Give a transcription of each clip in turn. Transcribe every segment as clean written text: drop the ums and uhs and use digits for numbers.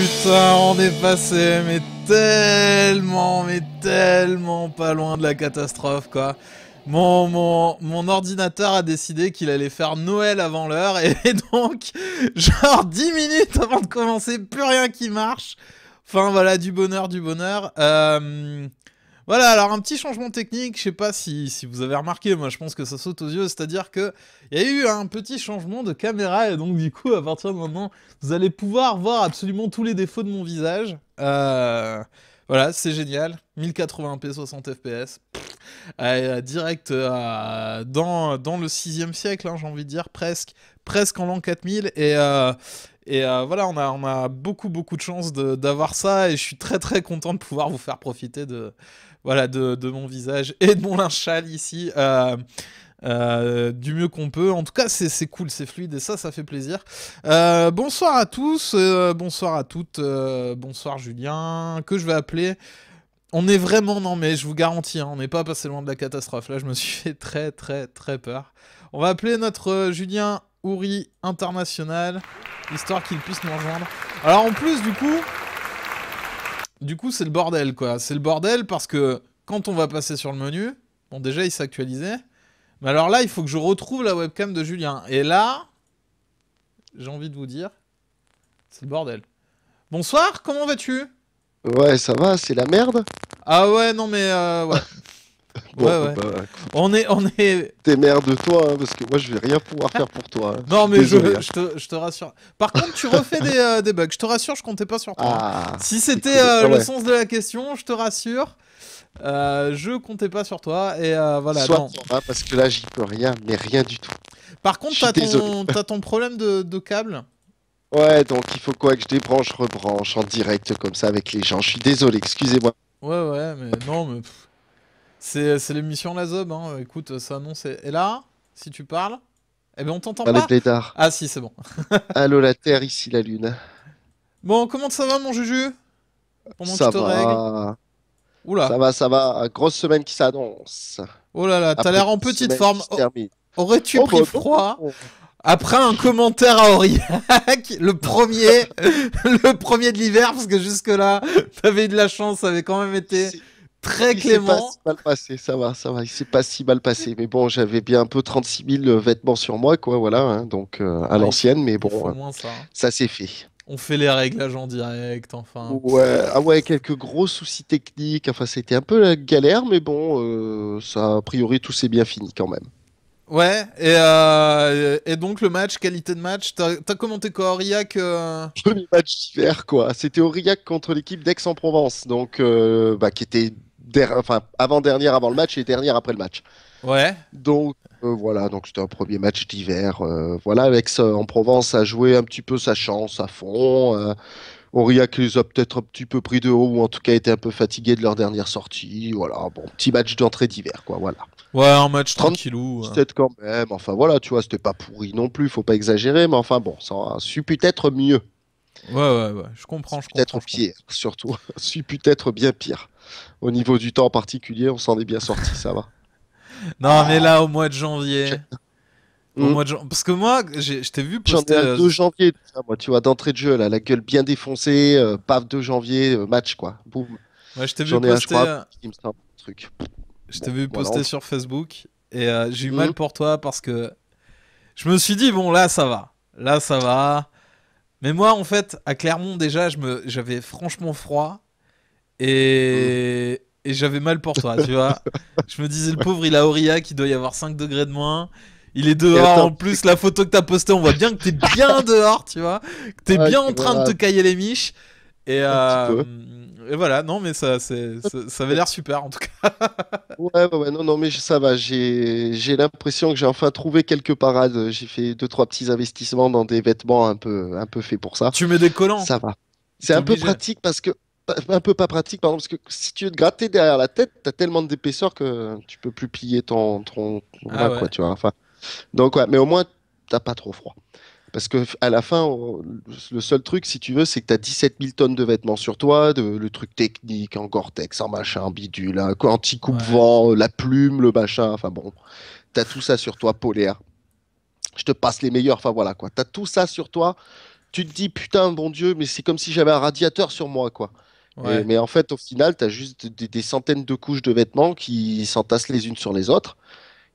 putain, on est passé, mais tellement pas loin de la catastrophe, quoi. Mon ordinateur a décidé qu'il allait faire Noël avant l'heure, et donc, genre 10 minutes avant de commencer, plus rien qui marche. Enfin, voilà, du bonheur, du bonheur. Voilà, alors un petit changement technique, je sais pas si vous avez remarqué, moi je pense que ça saute aux yeux, c'est-à-dire que il y a eu un petit changement de caméra et donc du coup à partir de maintenant vous allez pouvoir voir absolument tous les défauts de mon visage. Voilà, c'est génial, 1080p 60 fps, direct dans le 6e siècle, hein, j'ai envie de dire, presque en l'an 4000 et voilà, on a beaucoup de chance d'avoir ça et je suis très content de pouvoir vous faire profiter de mon visage et de mon linge sale ici du mieux qu'on peut. En tout cas, c'est cool, c'est fluide et ça fait plaisir. Bonsoir à tous, bonsoir à toutes, bonsoir Julien, que je vais appeler. On est vraiment, non mais je vous garantis, hein, on n'est pas passé loin de la catastrophe. Là, je me suis fait très peur. On va appeler notre Julien Houry International, histoire qu'il puisse nous rejoindre. Alors en plus, du coup, c'est le bordel, quoi. C'est le bordel parce que quand on va passer sur le menu, bon, déjà, il s'est actualisé. Mais alors là, il faut que je retrouve la webcam de Julien. Et là, j'ai envie de vous dire, c'est le bordel. Bonsoir, comment vas-tu? Ouais, ça va, c'est la merde. Ah ouais, non mais ouais. Bon, Ouais. bah, On est... démerde-toi, hein, parce que moi je vais rien pouvoir faire pour toi, hein. Je Non suis mais désolé, hein. je te rassure. Par contre, tu refais des bugs. Je te rassure, je comptais pas sur toi, hein. Ah, Si c'est c'était cool. Ah le ouais. sens de la question, je te rassure. Je comptais pas sur toi et voilà, Soit non. hein, parce que là j'y peux rien, mais rien du tout. Par Je contre, suis désolé. t'as ton problème de câble. Ouais, donc il faut quoi que je débranche, rebranche en direct comme ça avec les gens. Je suis désolé, excusez-moi. Ouais, mais non, mais c'est l'émission La Zob, hein. Écoute, ça annonce. Et là, si tu parles, eh ben on t'entend Dans les pas. blédards. Ah si, c'est bon. Allô la Terre, ici la Lune. Bon, comment ça va, mon Juju? Pendant que je Ça te règle. va. Oula. Ça va. Grosse semaine qui s'annonce. Oh là là, t'as Après l'air en une petite semaine forme. qui se termine. Aurais-tu Oh pris bah froid non. après un commentaire à Aurillac, le premier, le premier de l'hiver, parce que jusque-là, t'avais eu de la chance, ça avait quand même été très Il s'est pas clément. si mal passé, ça va, il s'est pas si mal passé. Mais bon, j'avais bien un peu 36 000 vêtements sur moi, quoi, voilà, hein, donc à Ah, l'ancienne, mais il faut bon, moins ça, hein. ça s'est fait. On fait les réglages en direct, enfin. Ouais, ah ouais, quelques gros soucis techniques, enfin, c'était un peu la galère, mais bon, ça, a priori, tout s'est bien fini quand même. Ouais, et donc le match, qualité de match, t'as commenté quoi, Aurillac Premier match d'hiver, quoi. C'était Aurillac contre l'équipe d'Aix-en-Provence, donc, bah, qui était enfin, avant-dernière avant le match et dernière après le match. Ouais, Donc voilà, donc c'était un premier match d'hiver. Voilà, avec ça, en Provence, a joué un petit peu sa chance à fond. Aurillac les a peut-être un petit peu pris de haut, ou en tout cas été un peu fatigué de leur dernière sortie. Voilà, bon, petit match d'entrée d'hiver, quoi, voilà. ouais, un match tranquillou. 37 quand même, enfin voilà, tu vois, c'était pas pourri non plus, faut pas exagérer, mais enfin bon, ça a su peut-être mieux. Ouais, je comprends, je comprends, Peut-être je comprends. pire, surtout. Su peut-être bien pire. Au niveau du temps en particulier, on s'en est bien sorti, ça va. Non, mais Ah, là, au mois de janvier, parce que moi, je t'ai vu J'en ai poster. un 2 janvier, déjà, moi, tu vois, d'entrée de jeu, là, la gueule bien défoncée, paf, 2 janvier, match, quoi. Boum. Ouais, je t'ai vu J'en ai un, je crois, poster. il me semble, un truc. Je t'ai Bon, vu voilà. poster sur Facebook et j'ai eu Hum, mal pour toi parce que je me suis dit bon là ça va. Mais moi en fait à Clermont déjà j'avais franchement froid hum. et j'avais mal pour toi, tu vois. Je me disais le pauvre il a Aurillac, il doit y avoir 5 degrés de moins. Il est Et dehors attends, en plus, la photo que t'as postée, on voit bien que t'es bien dehors, tu vois. Que t'es ouais, bien en train de te voilà, cailler les miches. Et, un petit euh, peu. et voilà, non mais ça avait l'air super en tout cas. Ouais, non, non, mais ça va, j'ai l'impression que j'ai enfin trouvé quelques parades. J'ai fait deux, trois petits investissements dans des vêtements un peu faits pour ça. Tu mets des collants, Ça va. C'est t'es un peu obligé. pratique parce que, un peu pas pratique, pardon, parce que si tu veux te gratter derrière la tête, t'as tellement d'épaisseur que tu peux plus plier Ah voilà, quoi, ouais. tu vois. Enfin, donc, ouais, mais au moins, t'as pas trop froid. Parce que à la fin, le seul truc, si tu veux, c'est que tu as 17 000 tonnes de vêtements sur toi, le truc technique, en Gore-Tex, en machin, en bidule, hein, quoi, Ouais. anti-coupe-vent, la plume, le machin, enfin bon, tu as tout ça sur toi, polaire. Je te passe les meilleurs, enfin voilà quoi. Tu as tout ça sur toi, tu te dis, putain, bon Dieu, mais c'est comme si j'avais un radiateur sur moi, quoi. Ouais. Mais en fait, au final, tu as juste des centaines de couches de vêtements qui s'entassent les unes sur les autres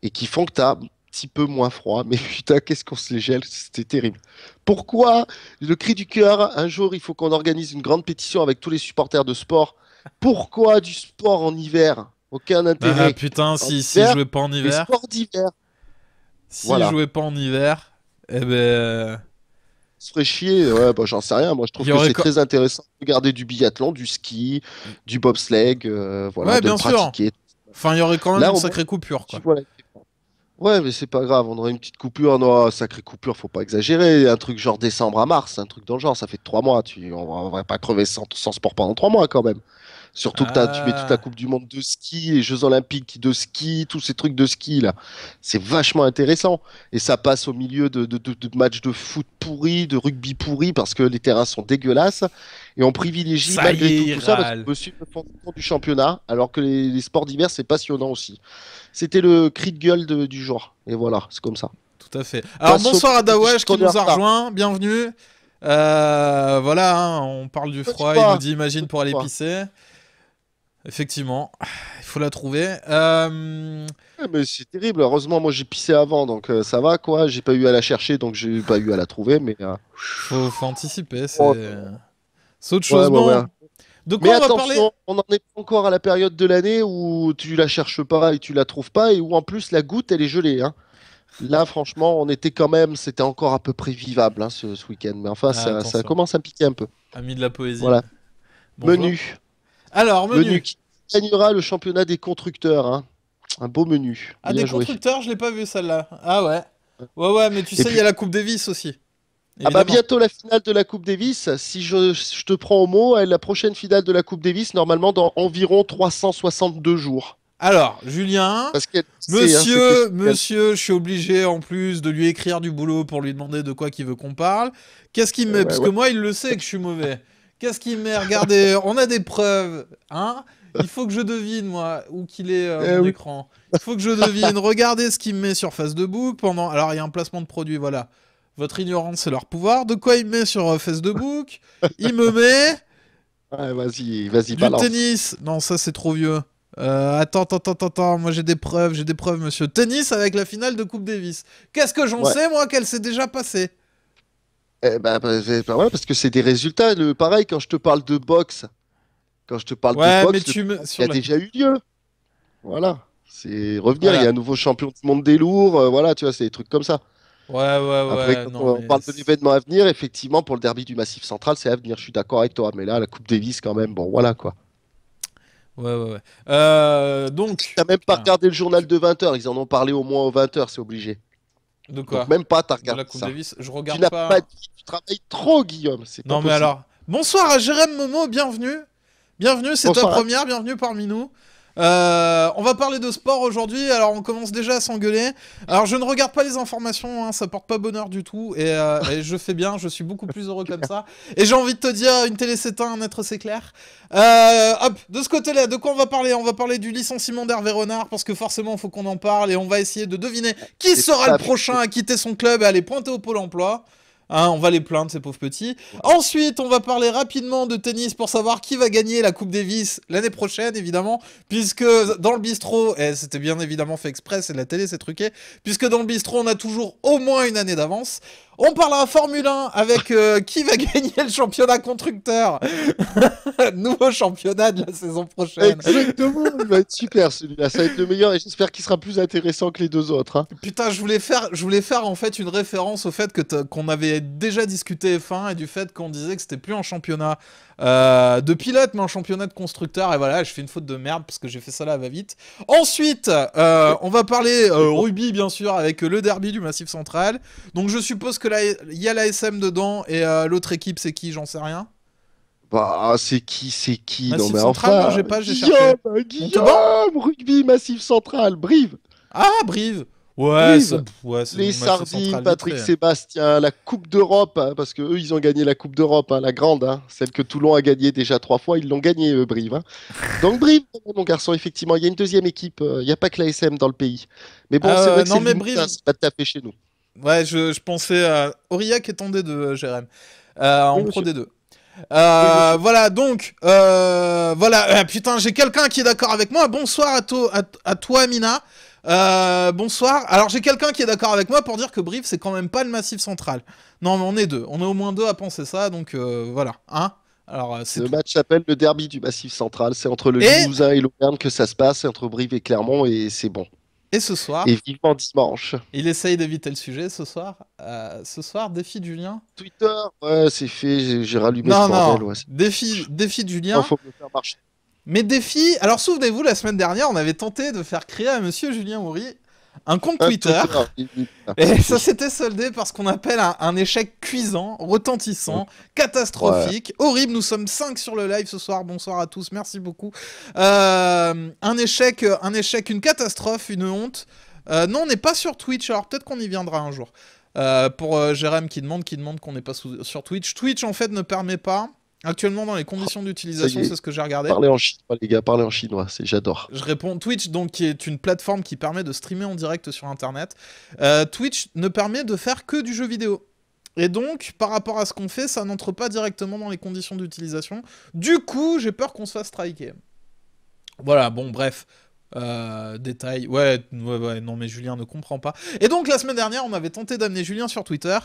et qui font que tu as un petit peu moins froid. Mais putain, qu'est-ce qu'on se les gèle, c'était terrible. Pourquoi, le cri du cœur, un jour, il faut qu'on organise une grande pétition avec tous les supporters de sport. Pourquoi du sport en hiver? Aucun Ah intérêt. putain, En si je hiver, jouais pas en les hiver, sports d'hiver, si je voilà. jouais pas en hiver, eh ben, Se ferait chier, ouais, bah, j'en sais rien. Moi, je il trouve y que aurait c'est quoi. très intéressant de regarder du biathlon, du ski, du bobsleigh, voilà, Ouais, de le bien sûr. pratiquer. Enfin, il y aurait quand même Là, une au moins, sacrée coupure, tu quoi. vois la différence. Ouais, mais c'est pas grave, on aurait une petite coupure. Non, sacrée coupure, faut pas exagérer. Un truc genre décembre à mars, un truc dans le genre, ça fait 3 mois. On va pas crever sans sport pendant 3 mois quand même. Surtout que tu mets toute la Ah, Coupe du Monde de ski, les Jeux Olympiques de ski, tous ces trucs de ski là. C'est vachement intéressant. Et ça passe au milieu de matchs de foot pourris, de rugby pourris, parce que les terrains sont dégueulasses. Et on privilégie ça y malgré est, tout il tout ça parce qu'on râle. veut suivre le fondement du championnat, alors que les sports d'hiver, c'est passionnant aussi. C'était le cri de gueule du jour. Et voilà, c'est comme ça. Tout à fait. On Alors passe au bonsoir à je Dawesh qui qu'on est en nous a retard. rejoint, bienvenue. Voilà, hein, on parle du Toi, dis froid, il nous pas. dit imagine pour aller Toi. pisser. Effectivement, il faut la trouver. Ah, mais c'est terrible. Heureusement, moi j'ai pissé avant, donc ça va quoi. J'ai pas eu à la chercher, donc j'ai pas eu à la trouver. Mais Faut anticiper, oh, c'est autre ouais, chose. ouais, ouais. Bon, de Mais quoi on va parler? attention, on n'en est pas encore à la période de l'année où tu la cherches pas et tu la trouves pas et où en plus la goutte elle est gelée, hein. Là, franchement, on était quand même, c'était encore à peu près vivable hein, ce week-end. Mais enfin, Ah, ça attention, commence à piquer un peu. ami de la poésie. Voilà. Bonjour. Menu. Alors, Menu menu. qui gagnera le championnat des constructeurs, hein. Un beau menu. Ah, Bien des joué. constructeurs, je l'ai pas vu celle-là. Ah ouais. Ouais, ouais, mais tu Et sais, il y a puis, la Coupe Davis aussi. ah bah Évidemment. bientôt la finale de la Coupe Davis. Si je te prends au mot, la prochaine finale de la Coupe Davis, normalement dans environ 362 jours. Alors, Julien, Parce qu'elle sait, hein, c'était ce week-end. monsieur, je suis obligé en plus de lui écrire du boulot pour lui demander de quoi qu'il veut qu'on parle. Qu'est-ce qu'il met? Ouais, Parce que ouais. moi, il le sait que je suis mauvais. Qu'est-ce qu'il met? Regardez, on a des preuves, hein? Il faut que je devine, moi, où qu'il est mon Oui. écran. Il faut que je devine. Regardez ce qu'il me met sur Facebook pendant. Alors, il y a un placement de produit, voilà. Votre ignorance, c'est leur pouvoir. De quoi il me met sur Facebook? Il me met Ouais, vas-y, vas-y, du balance. tennis. Non, ça, c'est trop vieux. Attends. Moi, j'ai des preuves, monsieur. Tennis avec la finale de Coupe Davis. Qu'est-ce que j'en Ouais. sais, moi, qu'elle s'est déjà passée? Bah, ouais, parce que c'est des résultats. Pareil, quand je te parle de boxe, Ouais, mais le tu me. il Sur a la. déjà eu lieu. Voilà. C'est revenir, il y a Voilà. un nouveau champion du monde des lourds. Voilà, tu vois, c'est des trucs comme ça. Après, Ouais. quand Non, on mais. parle de l'événement à venir, effectivement, pour le derby du Massif Central, c'est à venir. Je suis d'accord avec toi. Mais là, la Coupe Davis, quand même, bon, voilà quoi. Ouais. Donc. T'as même pas Ah, regardé le journal de 20h. Ils en ont parlé au moins aux 20h, c'est obligé. de Donc, quoi? même pas, t'as De la regardé Coupe ça. Davis? Je Tu regarde n'as pas pas. dit, tu travailles trop, Guillaume. C'est pas Non, mais possible. alors. Bonsoir à Jérém Momo, bienvenue. Bienvenue, c'est ta Bonsoir. première, bienvenue parmi nous. On va parler de sport aujourd'hui, alors on commence déjà à s'engueuler. Alors je ne regarde pas les informations, hein, ça porte pas bonheur du tout, et je fais bien, je suis beaucoup plus heureux comme ça. Et j'ai envie de te dire, une télé s'éteint, un être s'éclaire. Hop, de ce côté-là, de quoi on va parler? On va parler du licenciement d'Hervé Renard, parce que forcément il faut qu'on en parle, et on va essayer de deviner qui C'est sera le pas prochain fini. à quitter son club et à aller pointer au Pôle emploi. Hein, on va les plaindre, ces pauvres petits. Ensuite, on va parler rapidement de tennis pour savoir qui va gagner la Coupe Davis l'année prochaine, évidemment, puisque dans le bistrot, et c'était bien évidemment fait exprès, c'est de la télé, c'est truqué, puisque dans le bistrot, on a toujours au moins une année d'avance. On parlera Formule 1 avec qui va gagner le championnat constructeur. Nouveau championnat de la saison prochaine. Exactement, il va être super celui-là. Ça va être le meilleur et j'espère qu'il sera plus intéressant que les deux autres, hein. Putain, je voulais faire en fait une référence au fait qu'on avait déjà discuté F1 et du fait qu'on disait que c'était plus un championnat de pilote, mais un championnat de constructeur. Et voilà, je fais une faute de merde parce que j'ai fait ça là, va-vite. Ensuite, on va parler rugby, bien sûr, avec le derby du Massif Central. Donc je suppose que là, il y a la SM dedans et l'autre équipe, c'est qui? J'en sais rien. Bah, c'est qui? Non Massif mais Central, non, enfin, j'ai pas, j'ai cherché. Montauban? Guillaume, rugby, Massif Central, Brive, Ah, Brive. Ouais, Brive. ouais, c'est Les mon Massif Sardines, Central vite Patrick fait. Sébastien, la Coupe d'Europe, hein, parce que eux, ils ont gagné la Coupe d'Europe, hein, la grande, hein, celle que Toulon a gagnée déjà 3 fois, ils l'ont gagnée, Brive, hein. Donc Brive, mon garçon, effectivement, il y a une deuxième équipe, il n'y a pas que la SM dans le pays. Mais bon, c'est vrai que Non, c'est mais limite, hein, Brive. c'est pas tout à fait chez nous. Ouais, je pensais à Aurillac et Tendé de Jérém. en Oui, Pro monsieur. D2. Oui, monsieur. Voilà, donc, voilà, putain, j'ai quelqu'un qui est d'accord avec moi. Bonsoir à toi, Mina. Bonsoir. Alors, j'ai quelqu'un qui est d'accord avec moi pour dire que Brive, c'est quand même pas le Massif Central. Non, mais on est deux. On est au moins deux à penser ça, donc voilà. Hein. Alors, c'est Le tout. match s'appelle le derby du Massif Central. C'est entre le Et, Limousin et l'Auvergne que ça se passe, c'est entre Brive et Clermont, et c'est bon. et ce soir, Et vivement dimanche. il essaye d'éviter le sujet. Ce soir, défi de Julien. Twitter, ouais, c'est fait, j'ai rallumé ce Non, non, bordel. Ouais. défi de Oh, Julien. faut me le faire marcher. Mais défi. Alors, souvenez-vous, la semaine dernière, on avait tenté de faire créer à monsieur Julien Houry un compte Un Twitter. Twitter. Et ça s'était soldé par ce qu'on appelle un échec cuisant, retentissant, catastrophique, horrible. Nous sommes 5 sur le live ce soir. Bonsoir à tous, merci beaucoup. Un échec, une catastrophe, une honte. Non, on n'est pas sur Twitch, alors peut-être qu'on y viendra un jour. Pour Jérém qui demande qu'on n'est pas sur Twitch. Twitch, en fait, ne permet pas, actuellement dans les conditions d'utilisation, c'est ce que j'ai regardé. Parlez en chinois, les gars, parlez en chinois, j'adore. Je réponds Twitch, donc qui est une plateforme qui permet de streamer en direct sur Internet. Twitch ne permet de faire que du jeu vidéo. Et donc, par rapport à ce qu'on fait, ça n'entre pas directement dans les conditions d'utilisation. Du coup, j'ai peur qu'on se fasse striker. Voilà, bon, bref. Détail. Ouais, non, mais Julien ne comprend pas. Et donc, la semaine dernière, on avait tenté d'amener Julien sur Twitter.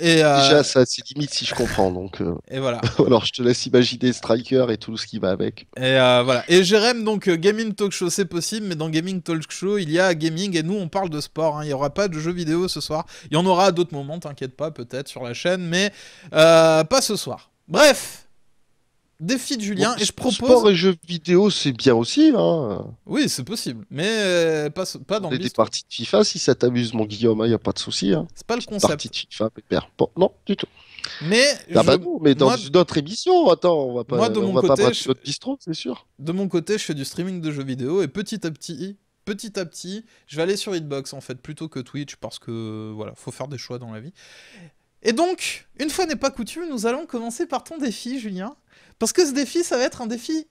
Déjà, ça, c'est limite si je comprends, donc... Et voilà. Alors, je te laisse imaginer Striker et tout ce qui va avec. Et voilà. Et Jérém, donc, Gaming Talk Show, c'est possible, mais dans Gaming Talk Show, il y a gaming, et nous, on parle de sport. Hein. Il n'y aura pas de jeux vidéo ce soir. Il y en aura à d'autres moments, t'inquiète pas, peut-être, sur la chaîne, mais pas ce soir. Bref. Défi de Julien, Bon, et je propose... Sport et jeux vidéo, c'est bien aussi, hein. Oui, c'est possible, mais pas dans le Des bistrot. parties de FIFA, si ça t'amuse, mon Guillaume, il n'y a pas de souci. Hein. C'est pas le Petite partie concept. de FIFA, pépère. Bon, non, du tout. Mais, Ah bah non, mais dans moi, une autre émission, attends, moi, de on mon va pas côté, braquer notre bistrot, c'est sûr. de mon côté, je fais du streaming de jeux vidéo, et petit à petit, je vais aller sur Hitbox, en fait, plutôt que Twitch, parce que, voilà, faut faire des choix dans la vie. Et donc, une fois n'est pas coutume, nous allons commencer par ton défi, Julien. Parce que ce défi, ça va être un défi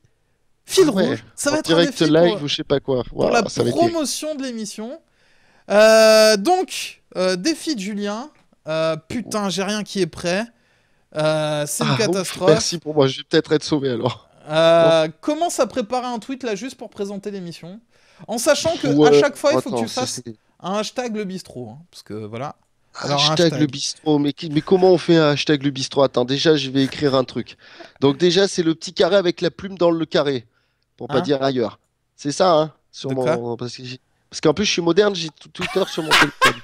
fil rouge. Ça va En être un direct défi live ou je sais pas quoi. pour la Ça va être promotion de l'émission. Donc, défi de Julien. Putain, j'ai rien qui est prêt. C'est une ouf, catastrophe. merci pour moi, je vais peut-être être sauvé alors. Commence à préparer un tweet là juste pour présenter l'émission. En sachant que Ouais, à chaque fois, il faut attends, que tu fasses un hashtag le bistrot. Hein, parce que voilà. Alors, hashtag le bistrot, mais comment on fait un hashtag le bistrot? Attends, déjà, je vais écrire un truc. Donc déjà, c'est le petit carré avec la plume dans le carré, pour pas Hein dire ailleurs. C'est ça, hein, sur De quoi? mon... Parce qu'en plus, je suis moderne, j'ai Twitter sur mon téléphone.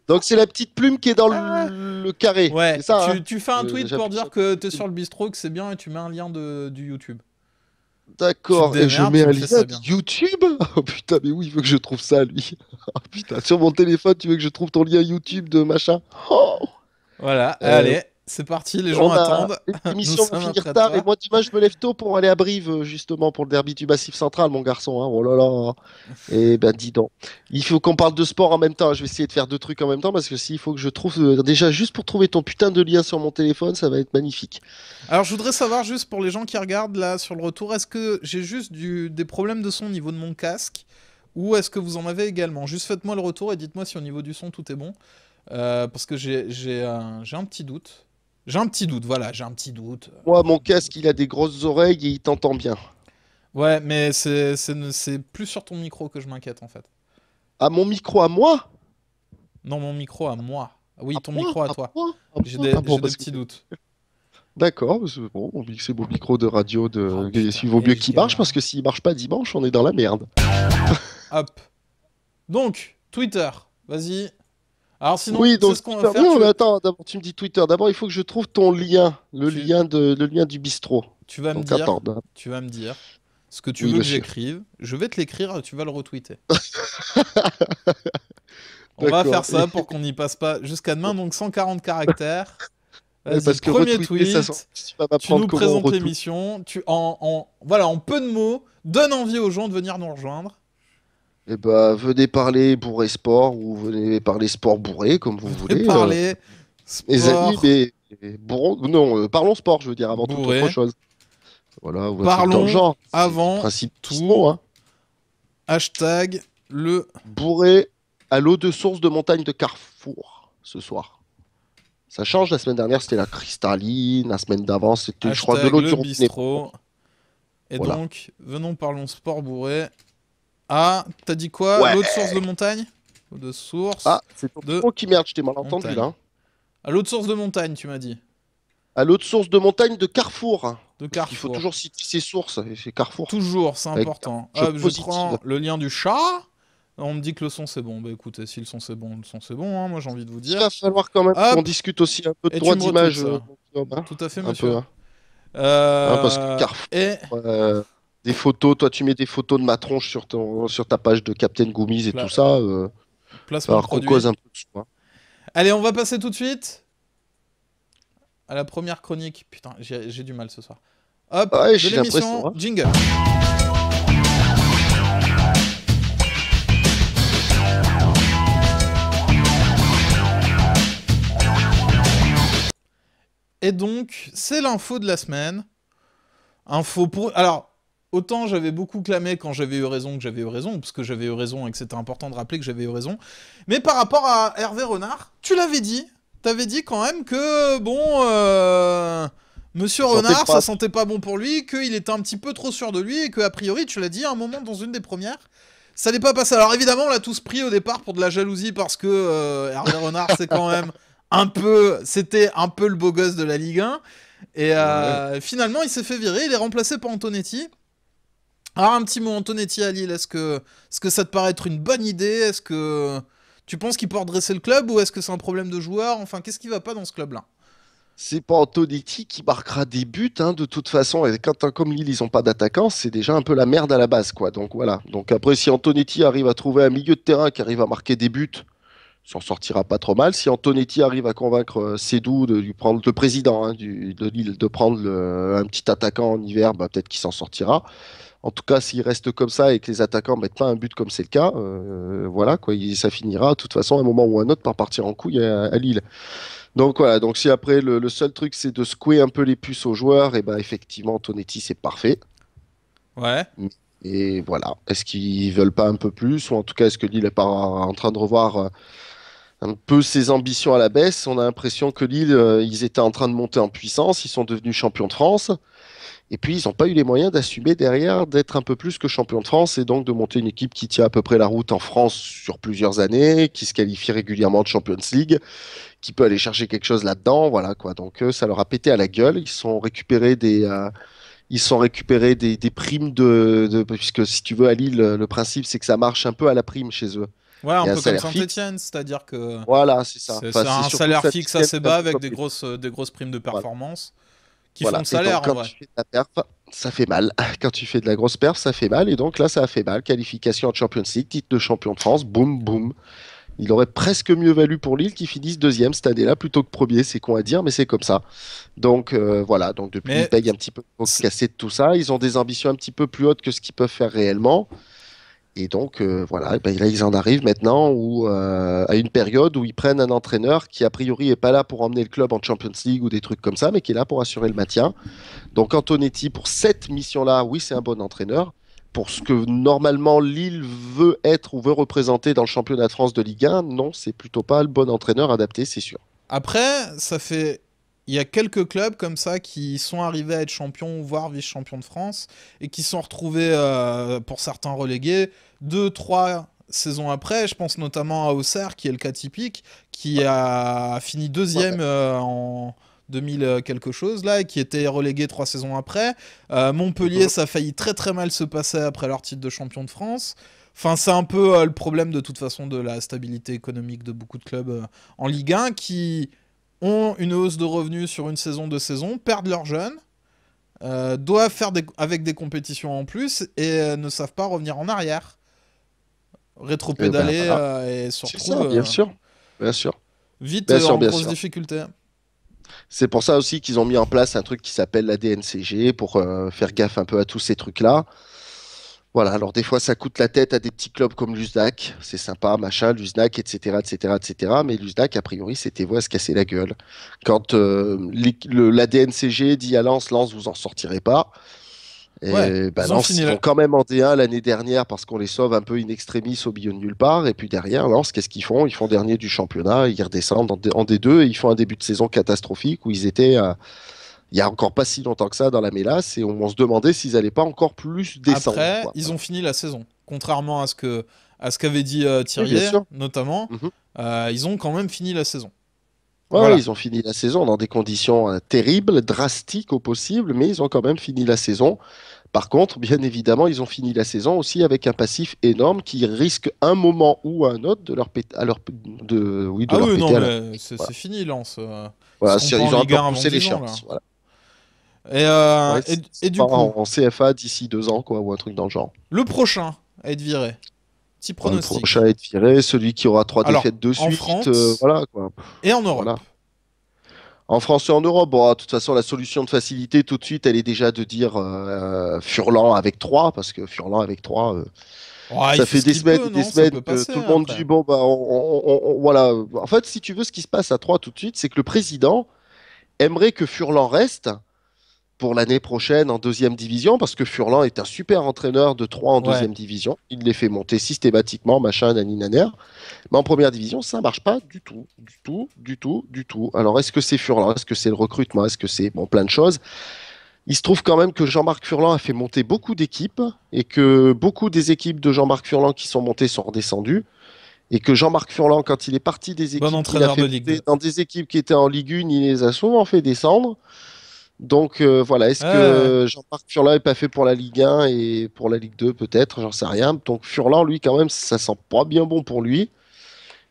Donc c'est la petite plume qui est dans le carré. Ouais, C'est ça, hein. tu fais un tweet pour J'appuie dire sur- que t'es sur le bistrot, que c'est bien, et tu mets un lien du YouTube. Tu te D'accord, et je démerdes, mets tu un me fais lien ça de bien. YouTube? Oh putain, mais où il veut que je trouve ça, lui? Oh putain, sur mon téléphone, tu veux que je trouve ton lien YouTube de machin? Oh. Voilà, Euh, allez, c'est parti, les gens attendent. Nous L'émission va sommes finir après tard et toi. moi demain je me lève tôt pour aller à Brive justement pour le derby du Massif Central mon garçon hein. Oh là là. Et ben dis donc. Il faut qu'on parle de sport en même temps. Je vais essayer de faire deux trucs en même temps parce que s'il faut que je trouve déjà juste pour trouver ton putain de lien sur mon téléphone, ça va être magnifique. Alors, je voudrais savoir, juste pour les gens qui regardent là sur le retour, est-ce que j'ai juste des problèmes de son au niveau de mon casque ou est-ce que vous en avez également? Juste faites-moi le retour et dites-moi si au niveau du son tout est bon. Parce que j'ai un petit doute. J'ai un petit doute, voilà, j'ai un petit doute. Moi mon casque il a des grosses oreilles et il t'entend bien. Ouais, mais c'est plus sur ton micro que je m'inquiète en fait. À mon micro à moi? Non, mon micro à moi. Oui, À ton moi? micro à À toi. moi? À J'ai moi? des, Ah bon, j'ai des parce que- petits doutes. D'accord, c'est bon, c'est mon micro de radio de. Oh, putain, Il vaut mieux je qu'il marche galère. parce que s'il marche pas dimanche, on est dans la merde. Hop. Donc, Twitter, vas-y. Alors sinon, Oui, tu sais donc ce qu'on va Twitter. faire, Non, mais attends, d'abord tu me dis Twitter. D'abord, il faut que je trouve ton lien, tu, le lien du bistrot. tu vas me Donc dire, attends. tu vas me dire ce que tu Oui, veux que monsieur. j'écrive. Je vais te l'écrire et tu vas le retweeter. On va faire D'accord. ça pour qu'on n'y passe pas jusqu'à demain, donc 140 caractères. Ouais, Vas-y, parce que premier retweeter, ça sent. tweet. Tu vas Tu m'apprendre nous comment on présentes retweet. l'émission. Voilà, en peu de mots, donne envie aux gens de venir nous rejoindre. Eh ben, venez parler bourré sport ou venez parler sport bourré, comme vous Et voulez. parler Mes amis, sport mais non, parlons sport, je veux dire, avant toute bourré. autre chose. Voilà, ou un truc dans le Parlons genre. C'est le avant principe du tout. bistrot, hein. Hashtag le Bourré à l'eau de source de montagne de Carrefour ce soir. Ça change. La semaine dernière, c'était la cristalline. La semaine d'avant, c'était, je crois, de Hashtag l'eau le du robinet. bistrot. Et Voilà. donc, venons parlons sport bourré. Ah, t'as dit quoi? Ouais. L'autre source de montagne? De Ah, source c'est ton de micro qui merde, je t'ai mal entendu montagne. là. À l'autre source de montagne, tu m'as dit. À l'autre source de montagne de Carrefour. De Parce qu'il faut Carrefour. toujours citer ses sources, et c'est Carrefour. Toujours, c'est Avec important. des choses Hop, je positives. prends le lien du chat. On me dit que le son c'est bon. Bah écoutez, si le son c'est bon, le son c'est bon, hein, moi j'ai envie de vous Il dire. va falloir quand même qu'on Hop, discute aussi un peu de et tu droit me retweets d'image, ça. mon petit homme, hein. Tout à fait, Un peu, monsieur. hein. Hein, parce que Carrefour, Et des photos, toi tu mets des photos de ma tronche sur ta page de Captain Goomies et tout pla- ça. Va placement de falloir qu'on cause produit. un peu de soi. Allez, on va passer tout de suite à la première chronique. Putain, j'ai du mal ce soir. Hop, Ouais, de j'ai l'impression, l'émission hein. Jingle. Et donc, c'est l'info de la semaine. Info pour. Alors, autant j'avais beaucoup clamé quand j'avais eu raison que j'avais eu raison, parce que j'avais eu raison et que c'était important de rappeler que j'avais eu raison. Mais par rapport à Hervé Renard, tu l'avais dit. T'avais dit quand même que, bon, Monsieur Ça sentait Renard, ça pas. sentait pas bon pour lui, qu'il était un petit peu trop sûr de lui, et que, a priori, tu l'as dit à un moment dans une des premières, ça n'est pas passé. Alors évidemment, on l'a tous pris au départ pour de la jalousie, parce que Hervé Renard, c'est quand même c'était un peu le beau gosse de la Ligue 1. Et Ouais. finalement, il s'est fait virer, il est remplacé par Antonetti. Alors, un petit mot, Antonetti à Lille, est-ce que ça te paraît être une bonne idée? Est-ce que tu penses qu'il peut redresser le club ou est-ce que c'est un problème de joueur? Enfin, qu'est-ce qui va pas dans ce club-là? C'est pas Antonetti qui marquera des buts, hein, de toute façon. Et quand, comme Lille, ils ont pas d'attaquant, c'est déjà un peu la merde à la base, quoi. Donc voilà. Donc après, si Antonetti arrive à trouver un milieu de terrain qui arrive à marquer des buts, s'en sortira pas trop mal. Si Antonetti arrive à convaincre Sédou de lui prendre le président, hein, de Lille, de prendre un petit attaquant en hiver, bah, peut-être qu'il s'en sortira. En tout cas, s'il reste comme ça et que les attaquants mettent pas un but comme c'est le cas, voilà quoi, ça finira de toute façon à un moment ou à un autre par partir en couille à Lille. Donc voilà, donc si après le seul truc c'est de secouer un peu les puces aux joueurs, et ben effectivement Antonetti c'est parfait. Ouais. Et voilà, est-ce qu'ils veulent pas un peu plus ou en tout cas est-ce que Lille est pas en train de revoir un peu ses ambitions à la baisse? On a l'impression que Lille, ils étaient en train de monter en puissance, ils sont devenus champions de France. Et puis, ils n'ont pas eu les moyens d'assumer derrière d'être un peu plus que champion de France et donc de monter une équipe qui tient à peu près la route en France sur plusieurs années, qui se qualifie régulièrement de Champions League, qui peut aller chercher quelque chose là-dedans. Voilà quoi. Donc, ça leur a pété à la gueule. Ils sont récupérés des primes puisque si tu veux, à Lille, le principe, c'est que ça marche un peu à la prime chez eux. Ouais, Il un y a un peu comme salaire fixe. Saint-Etienne, c'est-à-dire que Voilà, c'est ça. c'est Enfin, c'est c'est un surtout salaire fixe Saint-Étienne, assez c'est un bas peu avec comme des Lille. grosses primes de Voilà. performance qui font Voilà. le Et salaire donc, en quand vrai. tu fais de la perf, ça fait mal. Quand tu fais de la grosse perf, ça fait mal. Et donc là, ça a fait mal. Qualification en Champions League, titre de champion de France, boum, boum. Il aurait presque mieux valu pour Lille qu'ils finissent deuxième cette année-là plutôt que premier. C'est con à dire, mais c'est comme ça. Donc voilà. Donc depuis, ils Mais payent un petit peu au cassé de tout ça. Ils ont des ambitions un petit peu plus hautes que ce qu'ils peuvent faire réellement. Et donc, voilà, et ben, là, ils en arrivent maintenant à une période où ils prennent un entraîneur qui, a priori, est pas là pour emmener le club en Champions League ou des trucs comme ça, mais qui est là pour assurer le maintien. Donc, Antonetti, pour cette mission-là, oui, c'est un bon entraîneur. Pour ce que normalement Lille veut être ou veut représenter dans le championnat de France de Ligue 1, non, c'est plutôt pas le bon entraîneur adapté, c'est sûr. après, il y a quelques clubs comme ça qui sont arrivés à être champions, voire vice-champions de France, et qui sont retrouvés, pour certains relégués, 2, 3 saisons après. Je pense notamment à Auxerre, qui est le cas typique, qui a fini Ouais. deuxième en 2000 quelque chose, là, et qui était relégué 3 saisons après. Montpellier, Mhm. ça a failli très très mal se passer après leur titre de champion de France. Enfin, c'est un peu le problème de toute façon de la stabilité économique de beaucoup de clubs en Ligue 1 qui ont une hausse de revenus sur une saison, 2 saisons, perdent leurs jeunes, doivent faire avec des compétitions en plus et ne savent pas revenir en arrière, Et ben rétropédaler voilà, et se c'est ça, retrouvent bien sûr. Bien sûr. vite Bien sûr, en bien grosse sûr. difficulté. C'est pour ça aussi qu'ils ont mis en place un truc qui s'appelle la DNCG pour faire gaffe un peu à tous ces trucs-là. Voilà, alors des fois ça coûte la tête à des petits clubs comme l'USDAC, c'est sympa, machin, l'USDAC, etc., etc., etc. Mais l'USDAC, a priori, c'était voué à se casser la gueule. Quand la DNCG dit à Lens, Lens, vous en sortirez pas. Ouais, Et bah, ils ont Lens, fini ils vont quand même en D1 l'année dernière parce qu'on les sauve un peu in extremis au milieu de nulle part. Et puis derrière, Lens, qu'est-ce qu'ils font? Ils font dernier du championnat, ils redescendent en D2 et ils font un début de saison catastrophique où ils étaient, il y a encore pas si longtemps que ça, dans la mélasse et on se demandait s'ils allaient pas encore plus descendre, Après, quoi. ils ont fini la saison. Contrairement à ce qu'avait dit Oui, bien Thiriet, sûr. notamment, Mhm. ils ont quand même fini la saison. Ouais, Voilà. ils ont fini la saison dans des conditions terribles, drastiques au possible, mais ils ont quand même fini la saison. Par contre, bien évidemment, ils ont fini la saison aussi avec un passif énorme qui risque un moment ou un autre de leur péter, oui, de Ah leur oui, non, péter à la. mais c'est Voilà. fini, Lens. Ils Voilà, seront pas en ils ont un Ligue peu 1 avant repoussé 10 ans, là. l'échéance. Voilà. Et, Ouais, euh, et, ils et sont du pas coup, en CFA d'ici 2 ans, quoi, ou un truc dans le genre. le prochain à être viré. Petit Bon, le prochain pronostic. à être viré, celui qui aura 3 défaites Alors, de en suite, France voilà, quoi. et en Europe. Voilà. En France et en Europe, bon, de toute façon, la solution de facilité, tout de suite, elle est déjà de dire Furlan avec 3 parce que Furlan avec 3 Oh, il ça fait fait ce des qu'il semaines peut, et des non? Ça semaines peut que passer tout le monde après. dit, bon, bah, voilà. En fait, si tu veux, ce qui se passe à 3 tout de suite, c'est que le président aimerait que Furlan reste pour l'année prochaine en deuxième division, parce que Furlan est un super entraîneur de 3 en Ouais. deuxième division. Il les fait monter systématiquement, machin, naninaner. Mais en première division, ça marche pas du tout, du tout, du tout, du tout. Alors, est-ce que c'est Furlan? Est-ce que c'est le recrutement? Est-ce que c'est, bon, plein de choses. Il se trouve quand même que Jean-Marc Furlan a fait monter beaucoup d'équipes et que beaucoup des équipes de Jean-Marc Furlan qui sont montées sont redescendues. Et que Jean-Marc Furlan, quand il est parti des Bon équipes qu'il a entraîneur fait de Ligue monter 2. dans des équipes qui étaient en Ligue 1, il les a souvent fait descendre. Donc voilà, est-ce Ouais. que Jean-Marc Furlan n'est pas fait pour la Ligue 1 et pour la Ligue 2 peut-être, j'en sais rien. Donc Furlan, lui, quand même, ça sent pas bien bon pour lui.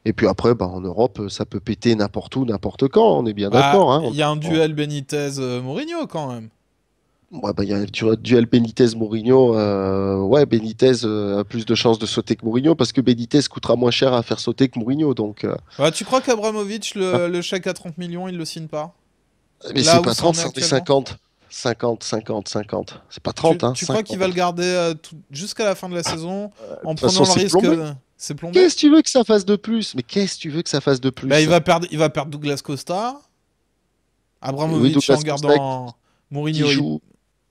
Et puis après, bah, en Europe, ça peut péter n'importe où, n'importe quand, on est bien Bah, d'accord. Hein. il y a un duel Benitez-Mourinho quand même. Ouais, bah, il y a un duel Benitez-Mourinho. Ouais, Benitez a plus de chances de sauter que Mourinho parce que Benitez coûtera moins cher à faire sauter que Mourinho. Donc, Bah, tu crois qu'Abramovich, ah. le chèque à 30 millions, il le signe pas? Mais c'est Là où pas ça en 30, est c'en est actuellement? 50. 50, 50, 50. C'est pas 30, hein, Tu crois qu'il va le 50. garder jusqu'à la fin de la saison De en toute façon, prenant le c'est risque. plombé. C'est plombé? Qu'est-ce que tu veux que ça fasse de plus? Mais qu'est-ce que tu veux que ça fasse de Bah, plus? il va perdre Douglas Costa. Oui, Abramovich en Douglas Costa gardant qui Mourinho. joue,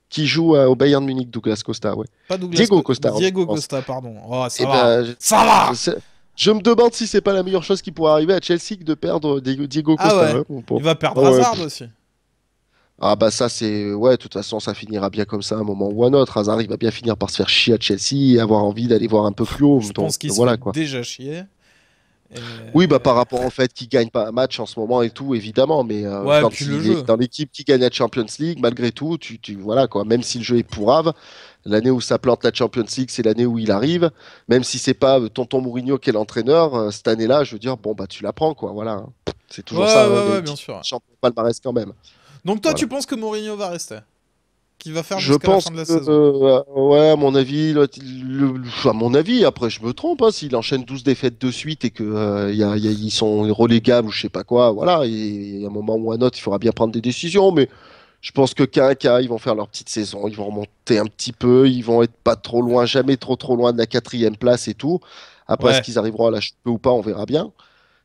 qui joue au Bayern Munich, Douglas Costa, ouais. Pas Diego Costa, en Diego l'occurrence. Costa, pardon. Oh, ça Et va. ben, Ça va! c'est- je me demande si c'est pas la meilleure chose qui pourrait arriver à Chelsea que de perdre Diego Ah Costa. ouais. Hein, mon pauvre. Il va perdre Ah ouais, Hazard aussi. ah bah ça c'est ouais, de toute façon ça finira bien comme ça à un moment ou à un autre. Hazard il va bien finir par se faire chier à Chelsea et avoir envie d'aller voir un peu plus haut. Je Donc pense qu'il se voilà fait quoi. déjà chier. Oui bah par Et- rapport au fait qu'il gagne pas un match en ce moment et tout évidemment, mais Ouais, puis quand le il est jeu. dans l'équipe qui gagne la Champions League, malgré tout, voilà quoi. Même si le jeu est pourrave, l'année où ça plante la Champions League, c'est l'année où il arrive. Même si c'est pas tonton Mourinho qui est l'entraîneur, cette année-là, je veux dire bon bah tu la prends quoi. Voilà. Hein. C'est Ouais, toujours ça, hein, ouais, les ouais, bien titres sûr. champions palmarès quand même. Donc toi, Voilà. tu penses que Mourinho va rester? Qu'il va faire Je jusqu'à la pense fin de la que, saison? ouais, à mon avis, à mon avis, après je me trompe, hein, s'il enchaîne 12 défaites de suite et que ils sont relégables ou je sais pas quoi, voilà, et à un moment ou à un autre, il faudra bien prendre des décisions, mais je pense que qu'un, ils vont faire leur petite saison, ils vont remonter un petit peu, ils vont être pas trop loin, jamais trop loin de la quatrième place et tout. Après, est-ce Ouais. qu'ils arriveront à la choper ou pas, on verra bien.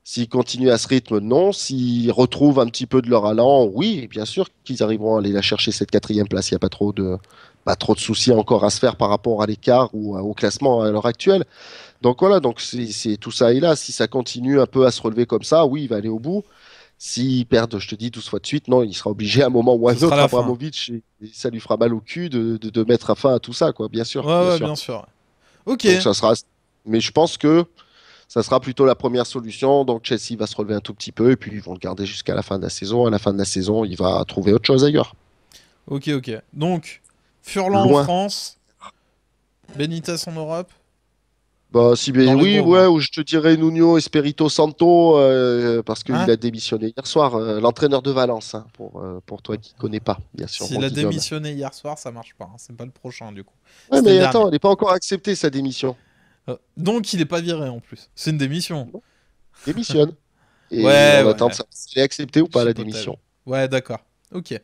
S'ils continuent à ce rythme, non. S'ils retrouvent un petit peu de leur allant, oui, bien sûr qu'ils arriveront à aller la chercher cette quatrième place. Il n'y a pas trop de soucis encore à se faire par rapport à l'écart ou au classement à l'heure actuelle. Donc voilà, donc tout ça est là. Si ça continue un peu à se relever comme ça, oui, il va aller au bout. S'ils perdent, je te dis, 12 fois de suite, non, il sera obligé à un moment ou à Ce un sera autre, la fin. Abramovich, et ça lui fera mal au cul de mettre fin à tout ça, quoi, bien sûr, Ouais, bien ouais, sûr. bien sûr. Ok. Donc ça sera. Mais je pense que ça sera plutôt la première solution. Donc Chelsea va se relever un tout petit peu et puis ils vont le garder jusqu'à la fin de la saison. À la fin de la saison, il va trouver autre chose ailleurs. Ok, ok. Donc, Furlan en Loin. France, Benitez en Europe, Bah, si bien, dans les oui, gros mots. ouais, ou je te dirais Nuno Espirito Santo, parce qu'il Hein? a démissionné hier soir, l'entraîneur de Valence, hein, pour toi qui connais pas, bien sûr, S'il mon a Guillaume. démissionné hier soir, ça marche pas. Hein. C'est pas le prochain, du coup. Ouais, C'était le mais dernier. attends, il n'est pas encore accepté sa démission. Donc, il est pas viré en plus. C'est une démission. Non, il démissionne. Et Ouais, on attend de ouais. savoir s'il est accepté ou pas la Chipotle. démission. Ouais, d'accord. Ok.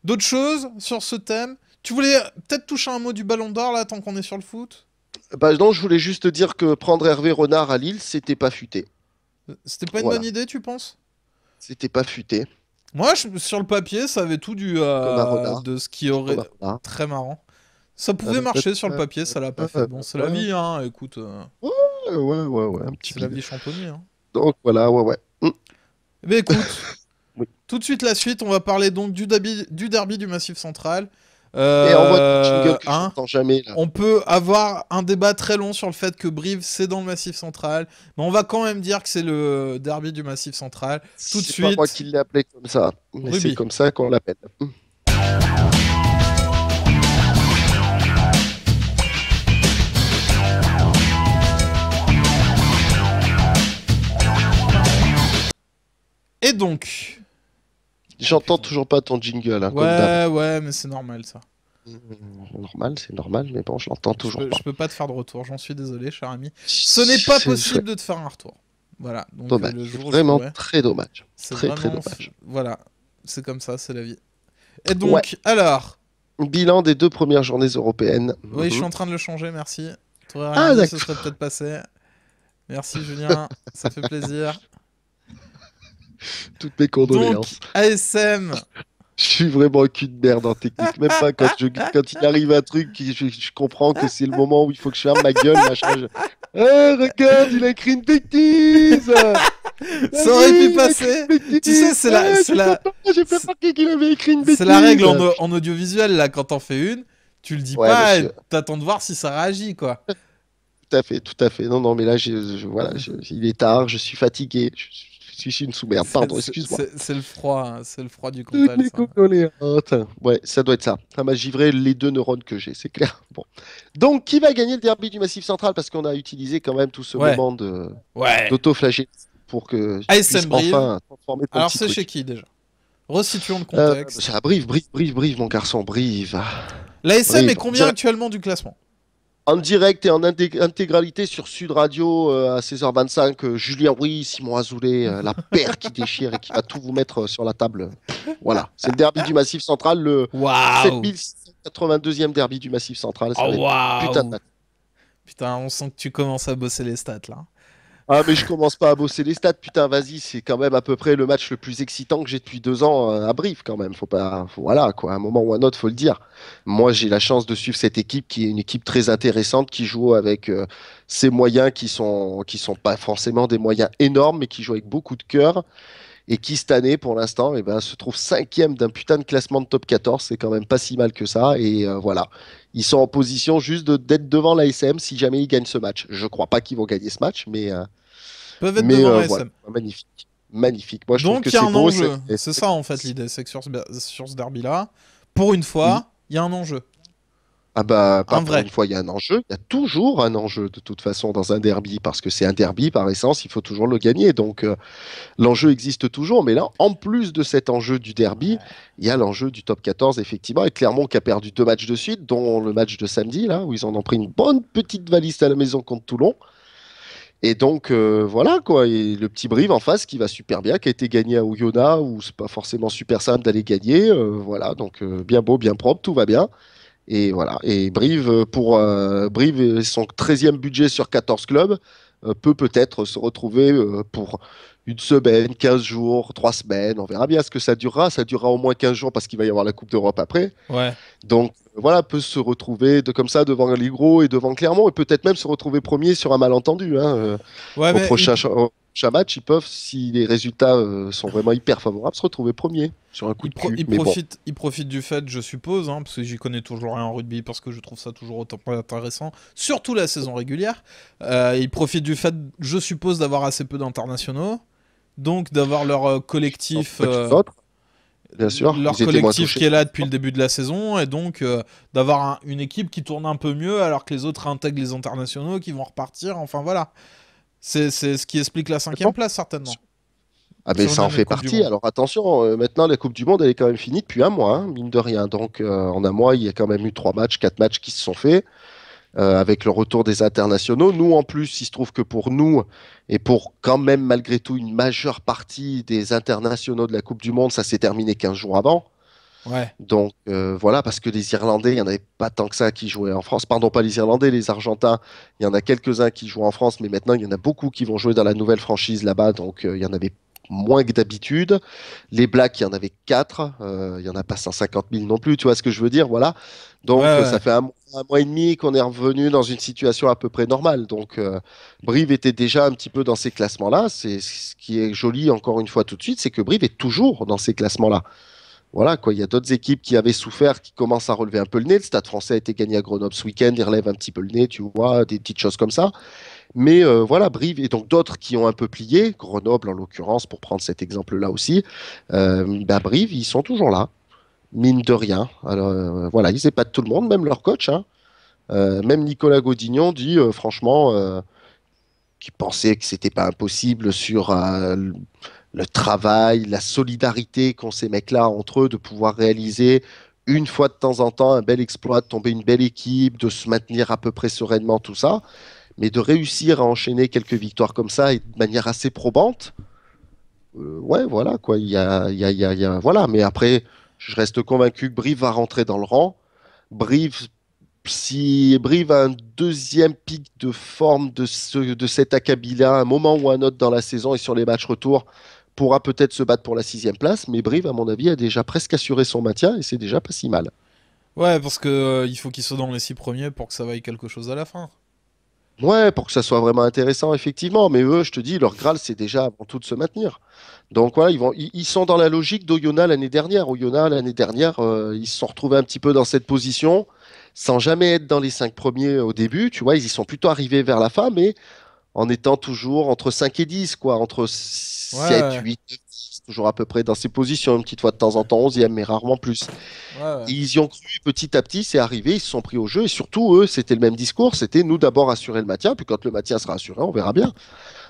D'autres choses sur ce thème? Tu voulais peut-être toucher un mot du Ballon d'Or là, tant qu'on est sur le foot? Bah, non, je voulais juste te dire que prendre Hervé Renard à Lille, c'était pas futé. C'était pas une bonne Voilà, idée, tu penses? c'était pas futé, Moi, sur le papier, ça avait tout comme un renard. de ce qui Comme aurait... un renard. Très marrant. Ça pouvait marcher sur le papier, ça l'a pas fait. Bon, c'est la vie, hein, écoute. Ouais, un petit C'est la bide. vie championnier, hein. Donc voilà, ouais. Eh ben écoute, Oui. tout de suite la suite, on va parler donc du derby du Massif Central. Et envoie ton jingle que je Hein, n'entends jamais là. on peut avoir un débat très long sur le fait que Brive c'est dans le Massif Central, mais on va quand même dire que c'est le derby du Massif Central. Tout de C'est pas moi suite, qui l'ai appelé comme ça, mais c'est Ruby. comme ça qu'on l'appelle. Et donc, J'entends putain. toujours pas ton jingle, hein, comme d'hab. Ouais, mais c'est normal ça. Normal, c'est normal, mais bon, je l'entends Je toujours peux, pas. je peux pas te faire de retour, j'en suis désolé, cher ami. Ce n'est pas C'est possible de te faire un retour. Voilà, donc dommage, le c'est jour où je vraiment pourrais, très dommage. c'est Très très vraiment. dommage. Voilà, c'est comme ça, c'est la vie. Et Ouais, donc, alors, bilan des 2 premières journées européennes. oui, je suis Mhm. en train de le changer, merci. T'aurais rien Ah dit, ce d'accord, serait peut-être passé. Merci Julien, ça fait plaisir. toutes mes Donc, condoléances. ASM, Je suis vraiment un cul de merde en technique. Même pas quand il arrive un truc, je comprends que c'est le moment où il faut que je ferme ma gueule, machin. Regarde, il a écrit une bêtise! T'as ça aurait pu vu, il a écrit passer. une Tu sais, bêtise! J'ai fait c'est remarquer qu'il avait écrit une c'est la bêtise! règle en audiovisuel, là, quand t'en fais une, tu le dis Ouais, pas et monsieur. t'attends de voir si ça réagit, quoi. Tout à fait, tout à fait. Non, non, mais là, voilà, il est tard, je suis fatigué, je suis une sous-merde. Pardon, excuse-moi. C'est le froid, hein, c'est le froid du Toutes Cantal, mes ça. condoléances. Ouais, ça doit être ça. Ça m'a givré les 2 neurones que j'ai, c'est clair. Bon. Donc, qui va gagner le derby du Massif Central? Parce qu'on a utilisé quand même tout ce Ouais, moment ouais. d'autoflagellation pour que tu puisses ASM Brive, enfin transformer ton alors petit c'est chez truc. qui déjà? Resituons le contexte. Ça, Brive, mon garçon, Brive. L'ASM est Brive. combien actuellement du classement? En direct et en intégralité sur Sud Radio à 16h25, Julien Rouy, Simon Azoulay, la paire qui déchire et qui va tout vous mettre sur la table. Voilà, c'est le derby du Massif Central, le Waouh! 7682e derby du Massif Central. Ça Oh va être une putain de waouh! match. Putain, on sent que tu commences à bosser les stats là. Ah, mais je commence pas à bosser les stats, putain, vas-y, c'est quand même à peu près le match le plus excitant que j'ai depuis 2 ans à Brive, quand même. Faut pas, voilà, quoi, à un moment ou à un autre, faut le dire. Moi, j'ai la chance de suivre cette équipe qui est une équipe très intéressante, qui joue avec ses moyens qui sont pas forcément des moyens énormes, mais qui joue avec beaucoup de cœur et qui, cette année, pour l'instant, eh ben, se trouve cinquième d'un putain de classement de top 14. C'est quand même pas si mal que ça. Et voilà. Ils sont en position juste d'être devant la SM si jamais ils gagnent ce match. Je crois pas qu'ils vont gagner ce match, Peuvent être devant voilà. l'ASM. Magnifique. Magnifique. Moi, je trouve que Donc il y a c'est un beau. enjeu. C'est ça en fait l'idée, c'est que sur ce derby là, pour une Oui. fois, il y a un enjeu. Ah bah, pas Un pour vrai. une fois, il y a un enjeu. Il y a toujours un enjeu, de toute façon, dans un derby, parce que c'est un derby, par essence, il faut toujours le gagner. Donc, l'enjeu existe toujours, mais là, en plus de cet enjeu du derby, il y a l'enjeu du top 14, effectivement, et Clermont qui a perdu 2 matchs de suite, dont le match de samedi, là, où ils en ont pris une bonne petite valise à la maison contre Toulon. Et donc, voilà, quoi. Et le petit Brive en face qui va super bien, qui a été gagné à Oyonnax, où c'est pas forcément super simple d'aller gagner. Voilà, donc bien beau, bien propre, tout va bien. Et voilà. Et Brive, Brive et son 13e budget sur 14 clubs, peut-être se retrouver pour une semaine, 15 jours, 3 semaines. On verra bien ce que ça durera. Ça durera au moins 15 jours parce qu'il va y avoir la Coupe d'Europe après. Ouais. Donc voilà, peut se retrouver comme ça devant les gros et devant Clermont et peut-être même se retrouver premier sur un malentendu, hein. Ouais, Au mais prochain match, ils peuvent, si les résultats sont vraiment hyper favorables, se retrouver premier sur un coup de cul. Mais bon, il profite du fait, je suppose, hein, parce que j'y connais toujours rien en rugby, parce que je trouve ça toujours autant intéressant, surtout la saison régulière. Il profite du fait, je suppose, d'avoir assez peu d'internationaux, donc d'avoir leur collectif. bien sûr, Leur ils étaient moins collectif touchés. qui est là depuis le début de la saison et donc d'avoir une équipe qui tourne un peu mieux alors que les autres intègrent les internationaux qui vont repartir. Enfin voilà, c'est ce qui explique la 5e place certainement Ah ben sur une ça en année de fait Coupe du partie. Monde. Alors attention, maintenant la Coupe du Monde elle est quand même finie depuis un mois, hein, mine de rien. Donc en un mois il y a quand même eu 3 matchs, 4 matchs qui se sont faits avec le retour des internationaux. Nous en plus, il se trouve que pour nous et pour quand même malgré tout une majeure partie des internationaux de la Coupe du Monde, ça s'est terminé 15 jours avant. Ouais, Donc voilà, parce que les Irlandais, il n'y en avait pas tant que ça qui jouaient en France. Pardon, pas les Irlandais, les Argentins, il y en a quelques-uns qui jouent en France, mais maintenant il y en a beaucoup qui vont jouer dans la nouvelle franchise là-bas. Donc il y en avait moins que d'habitude. Les Blacks, il y en avait 4, il n'y en a pas 150 000 non plus, tu vois ce que je veux dire, voilà. Ouais, Donc ça ouais. fait un mois et demi qu'on est revenu dans une situation à peu près normale. Donc Brive était déjà un petit peu dans ces classements-là. C'est ce qui est joli encore une fois tout de suite, c'est que Brive est toujours dans ces classements-là. Voilà, quoi. Il y a d'autres équipes qui avaient souffert, qui commencent à relever un peu le nez. Le Stade Français a été gagné à Grenoble ce week-end, il relève un petit peu le nez, tu vois, des petites choses comme ça. Mais voilà, Brive et donc d'autres qui ont un peu plié, Grenoble en l'occurrence, pour prendre cet exemple-là aussi, bah, Brive, ils sont toujours là, mine de rien. Alors voilà, ils épatent tout le monde, même leur coach, hein. Même Nicolas Godignon dit franchement qu'il pensait que c'était pas impossible sur le travail, la solidarité qu'ont ces mecs-là entre eux, de pouvoir réaliser une fois de temps en temps un bel exploit, de tomber une belle équipe, de se maintenir à peu près sereinement, tout ça. Mais de réussir à enchaîner quelques victoires comme ça et de manière assez probante, ouais, voilà, quoi. Voilà. Mais après, je reste convaincu que Brive va rentrer dans le rang. Brive, si Brive a un deuxième pic de forme de cet acabit-là, un moment ou un autre dans la saison et sur les matchs retour, pourra peut-être se battre pour la 6e place. Mais Brive, à mon avis, a déjà presque assuré son maintien et c'est déjà pas si mal. Ouais, parce que il faut qu'ils soient dans les 6 premiers pour que ça vaille quelque chose à la fin. Ouais, pour que ça soit vraiment intéressant, effectivement. Mais eux, je te dis, leur Graal, c'est déjà avant tout de se maintenir. Donc voilà, ils sont dans la logique d'Oyonnax l'année dernière. Oyonnax, l'année dernière, ils se sont retrouvés un petit peu dans cette position, sans jamais être dans les 5 premiers au début. Tu vois, ils y sont plutôt arrivés vers la fin, mais en étant toujours entre 5 et 10, quoi, entre Ouais, 7, ouais, 8, 9, 10, toujours à peu près dans ces positions, une petite fois de temps en temps 11e, mais rarement plus. ouais, ouais. Et ils y ont cru petit à petit, c'est arrivé, ils se sont pris au jeu, et surtout, eux, c'était le même discours, c'était nous d'abord assurer le maintien, puis quand le maintien sera assuré, on verra bien.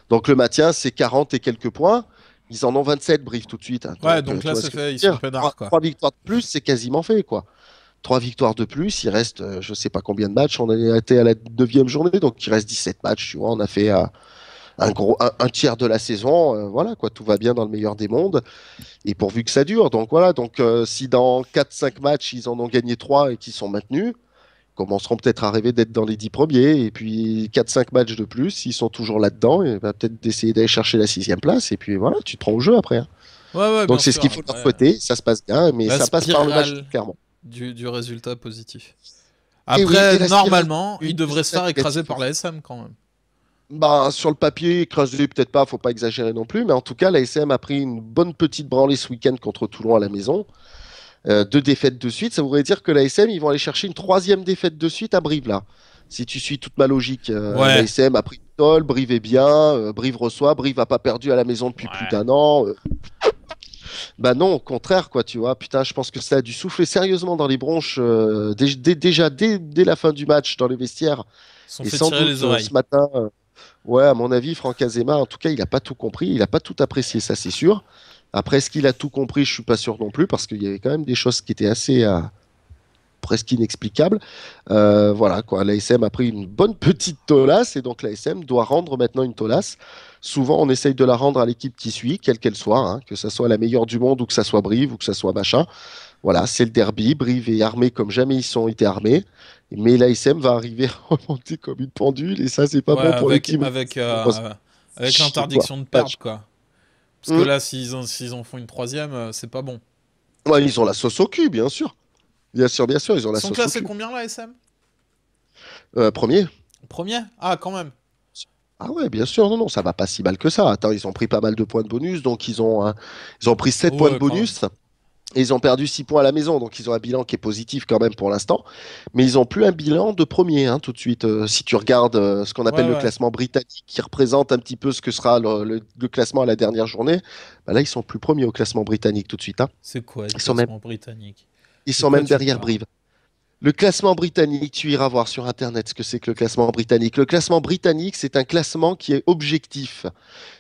Donc le maintien, c'est 40 et quelques points, ils en ont 27, Brive, tout de suite, hein. Ouais, Donc donc tu là vois ce c'est que je fait, ils veux sont dire, peinards quoi. 3 victoires de plus, c'est quasiment fait, quoi. 3 victoires de plus, il reste, je sais pas combien de matchs, on a été à la 9e journée, donc il reste 17 matchs, tu vois, on a fait un tiers de la saison, voilà, quoi, tout va bien dans le meilleur des mondes et pourvu que ça dure. Donc voilà, donc si dans 4-5 matchs, ils en ont gagné 3 et qu'ils sont maintenus, ils commenceront peut-être à rêver d'être dans les 10 premiers. Et puis 4-5 matchs de plus, s'ils sont toujours là-dedans, et va peut-être d'essayer d'aller chercher la 6e place. Et puis voilà, tu te prends au jeu après, hein. Ouais, ouais, Donc bien c'est ce sûr. qu'il faut leur Après, souhaiter. Ça se passe bien, mais la ça passe par le match, spirale clairement. du résultat positif. Et oui, Après, et la spirale normalement, du ils devraient se résultat faire écraser négatif par aussi. la SM quand même. Bah, sur le papier, écrasé, peut-être pas, faut pas exagérer non plus, mais en tout cas, la SM a pris une bonne petite branlée ce week-end contre Toulon à la maison. 2 défaites de suite, ça voudrait dire que l'ASM, ils vont aller chercher une 3e défaite de suite à Brive, là. Si tu suis toute ma logique, Ouais, l'ASM a pris une tôle, Brive est bien, Brive reçoit, Brive n'a pas perdu à la maison depuis plus ouais. d'1 an. Bah non, au contraire, quoi, tu vois. Putain, je pense que ça a dû souffler sérieusement dans les bronches déjà dès la fin du match dans les vestiaires. Ils se sont Et fait sans tirer les doute ce oreilles. matin, ouais, à mon avis, Franck Azema, en tout cas, il n'a pas tout compris, il n'a pas tout apprécié, ça c'est sûr. Après, est-ce qu'il a tout compris? Je suis pas sûr non plus, parce qu'il y avait quand même des choses qui étaient assez presque inexplicables. Voilà, quoi. L'ASM a pris une bonne petite tolasse, et donc l'ASM doit rendre maintenant une tolasse. Souvent, on essaye de la rendre à l'équipe qui suit, quelle qu'elle soit, hein, que ça soit la meilleure du monde, ou que ça soit Brive, ou que ça soit machin. Voilà, c'est le derby. Brive est armé comme jamais ils ont été armés. Mais l'ASM va arriver à remonter comme une pendule, et ça, c'est pas Ouais, bon pour avec, l'équipe. avec, Malheureusement. avec Chier, quoi. l'interdiction de perdre, Vache. quoi. Parce que Hum. là, s'ils en font une troisième, c'est pas bon. Ouais, ils ont la sauce au cul, bien sûr. Bien sûr, ils ont Ils la sont sauce au classés cul. combien là, SM? Premier. Premier? Ah, quand même. Ah ouais, bien sûr, non, non, ça va pas si mal que ça. Attends, ils ont pris pas mal de points de bonus, donc ils ont pris 7 points de Ouais, quand même. bonus, et ils ont perdu 6 points à la maison, donc ils ont un bilan qui est positif quand même pour l'instant, mais ils ont plus un bilan de premier, hein, tout de suite. Si tu regardes ce qu'on Ouais, appelle le ouais. classement britannique, qui représente un petit peu ce que sera le classement à la dernière journée, bah là, ils sont plus premiers au classement britannique tout de suite, hein. C'est quoi le Ils sont même, classement britannique? ils De sont quoi même tu derrière parles? Brive. Le classement britannique, tu iras voir sur Internet ce que c'est que le classement britannique. Le classement britannique, c'est un classement qui est objectif.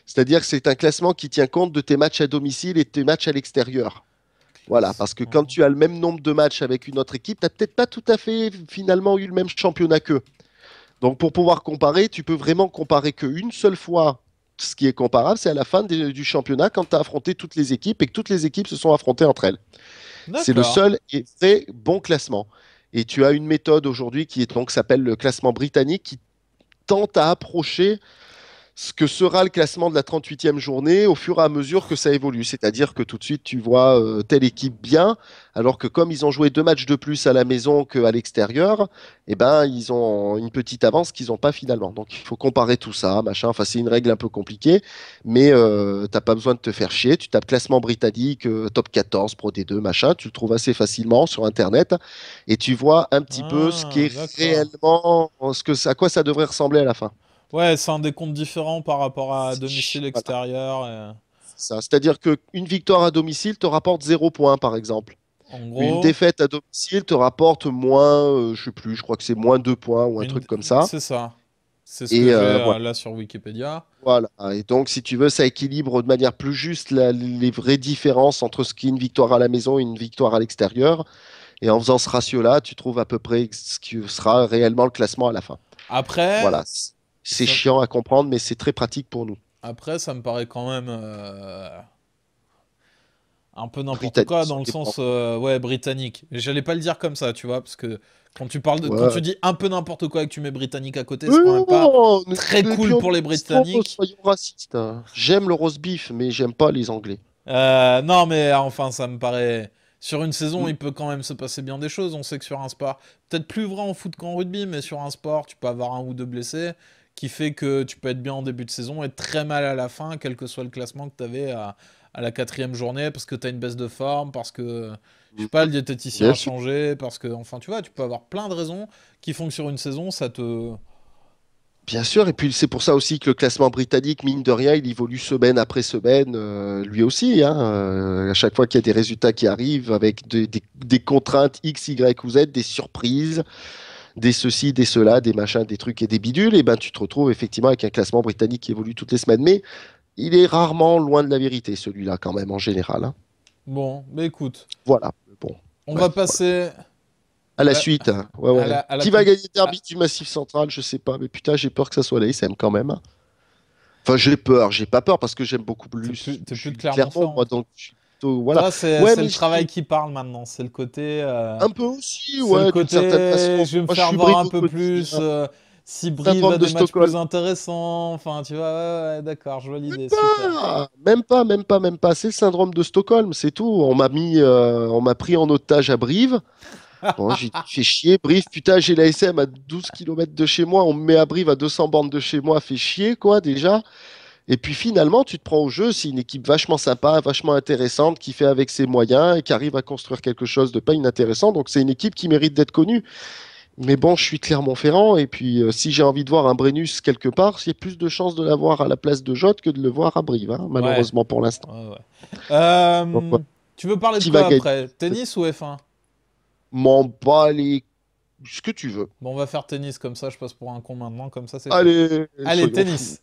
C'est-à-dire que c'est un classement qui tient compte de tes matchs à domicile et de tes matchs à l'extérieur. Voilà, parce que quand Classement. tu as le même nombre de matchs avec une autre équipe, tu n'as peut-être pas tout à fait finalement eu le même championnat qu'eux. Donc pour pouvoir comparer, tu peux vraiment comparer qu'une seule fois. Ce qui est comparable, c'est à la fin du championnat, quand tu as affronté toutes les équipes et que toutes les équipes se sont affrontées entre elles. C'est le D'accord. seul et vrai bon classement. Et tu as une méthode aujourd'hui qui est donc s'appelle le classement britannique, qui tente à approcher ce que sera le classement de la 38e journée au fur et à mesure que ça évolue. C'est-à-dire que tout de suite, tu vois telle équipe bien, alors que comme ils ont joué 2 matchs de plus à la maison qu'à l'extérieur, eh ben, ils ont une petite avance qu'ils n'ont pas finalement. Donc, il faut comparer tout ça, machin. Enfin, c'est une règle un peu compliquée, mais t'as pas besoin de te faire chier. Tu tapes classement britannique, top 14, Pro D2, machin. Tu le trouves assez facilement sur Internet et tu vois un petit peu ce qui Ah, est d'accord. réellement, à quoi ça devrait ressembler à la fin. Ouais, c'est un décompte différent par rapport à domicile Voilà, extérieur. c'est ça. C'est-à-dire qu'une victoire à domicile te rapporte 0 points, par exemple. En Une gros, défaite à domicile te rapporte moins, je sais plus, je crois que c'est moins 2 points ou un une... truc comme ça. c'est ça. C'est ce que Et j'ai voilà. là sur Wikipédia. Voilà. Et donc, si tu veux, ça équilibre de manière plus juste les vraies différences entre ce qui est une victoire à la maison et une victoire à l'extérieur. Et en faisant ce ratio-là, tu trouves à peu près ce qui sera réellement le classement à la fin. Après, Voilà. C'est ça... chiant à comprendre, mais c'est très pratique pour nous. Après, ça me paraît quand même un peu n'importe Britannique, quoi ça dans le dépend. sens ouais britannique. Et j'allais pas le dire comme ça, tu vois, parce que quand tu parles de quand Ouais. tu dis un peu n'importe quoi et que tu mets britannique à côté, c'est quand même pas Non, très et puis cool on pour les est trop, Britanniques. soyons racistes, hein. J'aime le roast beef, mais j'aime pas les Anglais. Non, mais enfin, ça me paraît. Sur une saison, Mm. il peut quand même se passer bien des choses. On sait que sur un sport, peut-être plus vrai en foot qu'en rugby, mais sur un sport, tu peux avoir un ou deux blessés, qui fait que tu peux être bien en début de saison et très mal à la fin, quel que soit le classement que tu avais à la quatrième journée, parce que tu as une baisse de forme, parce que, je sais pas, Mhm. le diététicien Bien a sûr. changé, parce que, enfin, tu vois, tu peux avoir plein de raisons qui font que sur une saison, ça te. Bien sûr, et puis c'est pour ça aussi que le classement britannique, mine de rien, il évolue semaine après semaine, lui aussi, hein. À chaque fois qu'il y a des résultats qui arrivent avec des contraintes X, Y ou Z, des surprises, des ceci, des cela, des machins, des trucs et des bidules, et ben tu te retrouves effectivement avec un classement britannique qui évolue toutes les semaines. Mais il est rarement loin de la vérité, celui-là, quand même, en général, hein. Bon, mais écoute, Voilà. Bon, on va bref, voilà. passer À à la la, suite, hein. Ouais, ouais. à la Qui va coupe. gagner le derby du Massif Central? Je sais pas, mais putain, j'ai peur que ça soit la SM quand même. Enfin, j'ai peur, j'ai pas peur parce que j'aime beaucoup plus. T'es Je plus de suis Clermont, Clermont-Ferrand, moi, toi. donc je suis plutôt. Voilà. Toi, Ouais, c'est mais le travail qui parle maintenant. C'est le côté. un peu aussi, C'est le ouais, d'une côté. certaine façon. Je vais me Moi, je faire suis voir Brive un au peu plus. quotidien. Si Brive Syndrome a de des matchs plus Stockholm. intéressants. Enfin, tu vois, ouais, d'accord, je vois Même l'idée, super. pas, même pas, même pas, même pas. C'est le syndrome de Stockholm, c'est tout. On m'a pris en otage à Brive. Bon, j'ai dit, fait chier. Brive, putain, j'ai la SM à 12 km de chez moi. On me met à Brive à 200 bornes de chez moi. Fait chier, quoi, déjà. Et puis finalement, tu te prends au jeu, c'est une équipe vachement sympa, vachement intéressante, qui fait avec ses moyens et qui arrive à construire quelque chose de pas inintéressant. Donc c'est une équipe qui mérite d'être connue. Mais bon, je suis Clermont-Ferrand, et puis si j'ai envie de voir un Brennus quelque part, il y a plus de chances de l'avoir à la place de Jot que de le voir à Brive, hein, Ouais. malheureusement pour l'instant. Ouais, ouais. Donc voilà. Tu veux parler de Qui va quoi gagner? après? Tennis ou F1? M'en bats les... ce que tu veux. Bon, on va faire tennis comme ça, je passe pour un con maintenant, comme ça c'est fait. Allez, Allez, soyons fous. tennis.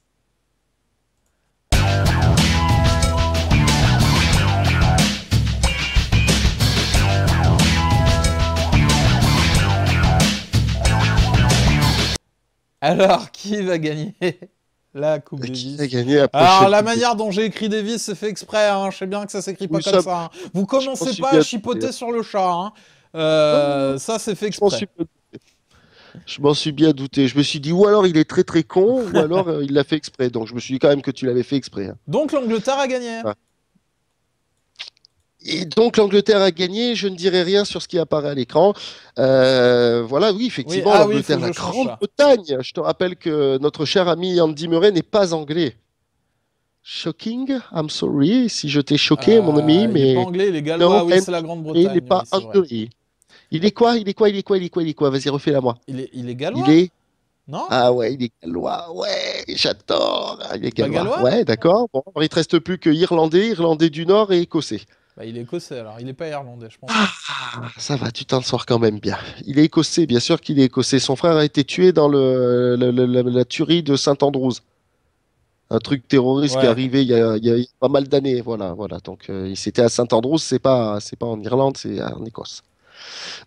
Alors, qui va gagner la Coupe Qui va Davis? gagner la Alors, prochaine la Coupe des... manière dont j'ai écrit Davis, c'est fait exprès, hein. Je sais bien que ça s'écrit pas Oui, comme ça, ça, hein. Vous je m'en commencez suis pas à bien douté, hein. chipoter sur le chat, hein. Non, non, non, Ça, c'est fait je m'en exprès. suis bien douté. Je m'en suis bien douté. Je me suis dit, ou alors il est très très con, ou alors il l'a fait exprès. Donc je me suis dit quand même que tu l'avais fait exprès, hein. Donc, l'Angleterre a gagné. Ouais. Et donc l'Angleterre a gagné. Je ne dirai rien sur ce qui apparaît à l'écran. Voilà, oui, Oui, effectivement, ah oui, il faut l'Angleterre, que la je change ça. Grande-Bretagne. Je te rappelle que notre cher ami Andy Murray n'est pas anglais. Shocking, I'm sorry si je t'ai choqué, mon ami, Il est pas mais anglais, il est no, gallois. Oui, Andy c'est la Murray n'est Grande-Bretagne. Oui, pas c'est vrai. anglais. Il est quoi? Il est quoi? Il est quoi? Il est quoi? Il est quoi? Vas-y, refais-la moi. Il est Il gallois? est Non? Ah ouais, il est gallois, ouais, j'adore. Ah, il est Pas gallois, gallois? ouais, d'accord. Bon, alors, il te reste plus que Irlandais, Irlandais du Nord et Écossais. Bah, il est écossais alors. Il est pas irlandais, je pense pas. Ah, ça va, tu t'en sors quand même bien. Il est écossais, bien sûr qu'il est écossais. Son frère a été tué dans la tuerie de Saint-Andrews. Un truc terroriste qui est Ouais. arrivé il y a pas mal d'années. Voilà, voilà. Donc, c'était à Saint-Andrews, c'est pas en Irlande, c'est en Écosse.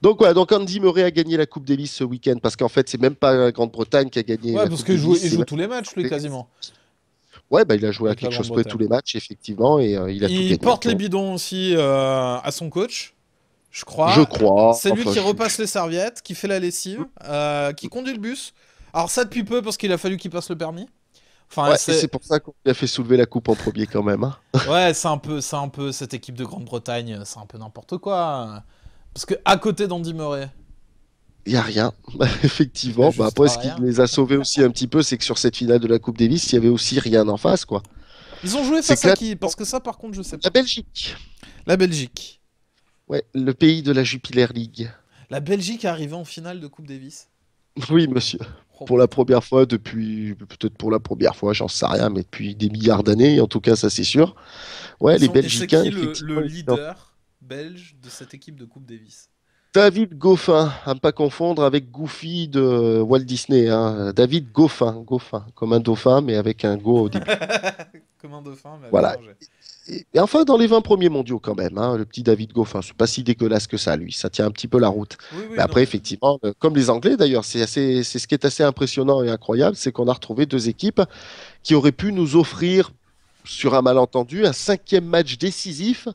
Donc, voilà, donc Andy Murray a gagné la Coupe Davis ce week-end parce qu'en fait, c'est même pas la Grande-Bretagne qui a gagné Ouais, la parce Coupe qu'il Davis, il c'est joue même tous les matchs, lui, quasiment. Ouais, bah, il a joué à Avec la quelque chose près tous Grande-Bretagne. les matchs, effectivement, et il a tout Il gagné. porte les Donc, bidons aussi à son coach, je je crois. crois, C'est lui enfin, qui repasse les serviettes, qui fait la lessive, qui conduit le bus. Alors ça depuis peu parce qu'il a fallu qu'il passe le permis. Enfin, Ouais, et c'est pour ça qu'on lui a fait soulever la coupe en premier quand même, hein. ouais, c'est un peu cette équipe de Grande-Bretagne, c'est un peu n'importe quoi. Parce que à côté d'Andy Murray, Il n'y a rien, il y a effectivement. Bah, juste après, ce qui rien. les a sauvés aussi un petit peu, c'est que sur cette finale de la Coupe Davis, il y avait aussi rien en face, quoi. Ils ont joué C'est face que à là, qui? Parce que ça, par contre, je sais la pas. Belgique, La Belgique. ouais, le pays de la Jupiler League. La Belgique est arrivée en finale de Coupe Davis. Oui, monsieur. Oh Pour la putain. première fois depuis, peut-être pour la première fois, j'en sais rien, mais depuis des milliards d'années, en tout cas, ça c'est sûr. Ouais, les Et c'est Belgicains, qui le effectivement, leader belge de cette équipe de Coupe Davis? David Goffin, à ne pas confondre avec Goofy de Walt Disney, hein. David Goffin, Goffin, comme un dauphin, mais avec un go au début. Comme un dauphin, mais avec Voilà. un jet. Et enfin, dans les 20 premiers mondiaux, quand même, hein, le petit David Goffin, c'est pas si dégueulasse que ça, lui. Ça tient un petit peu la route. Oui, Mais oui, non, après, mais. effectivement, comme les Anglais d'ailleurs, c'est ce qui est assez impressionnant et incroyable, c'est qu'on a retrouvé deux équipes qui auraient pu nous offrir, sur un malentendu, un cinquième match décisif,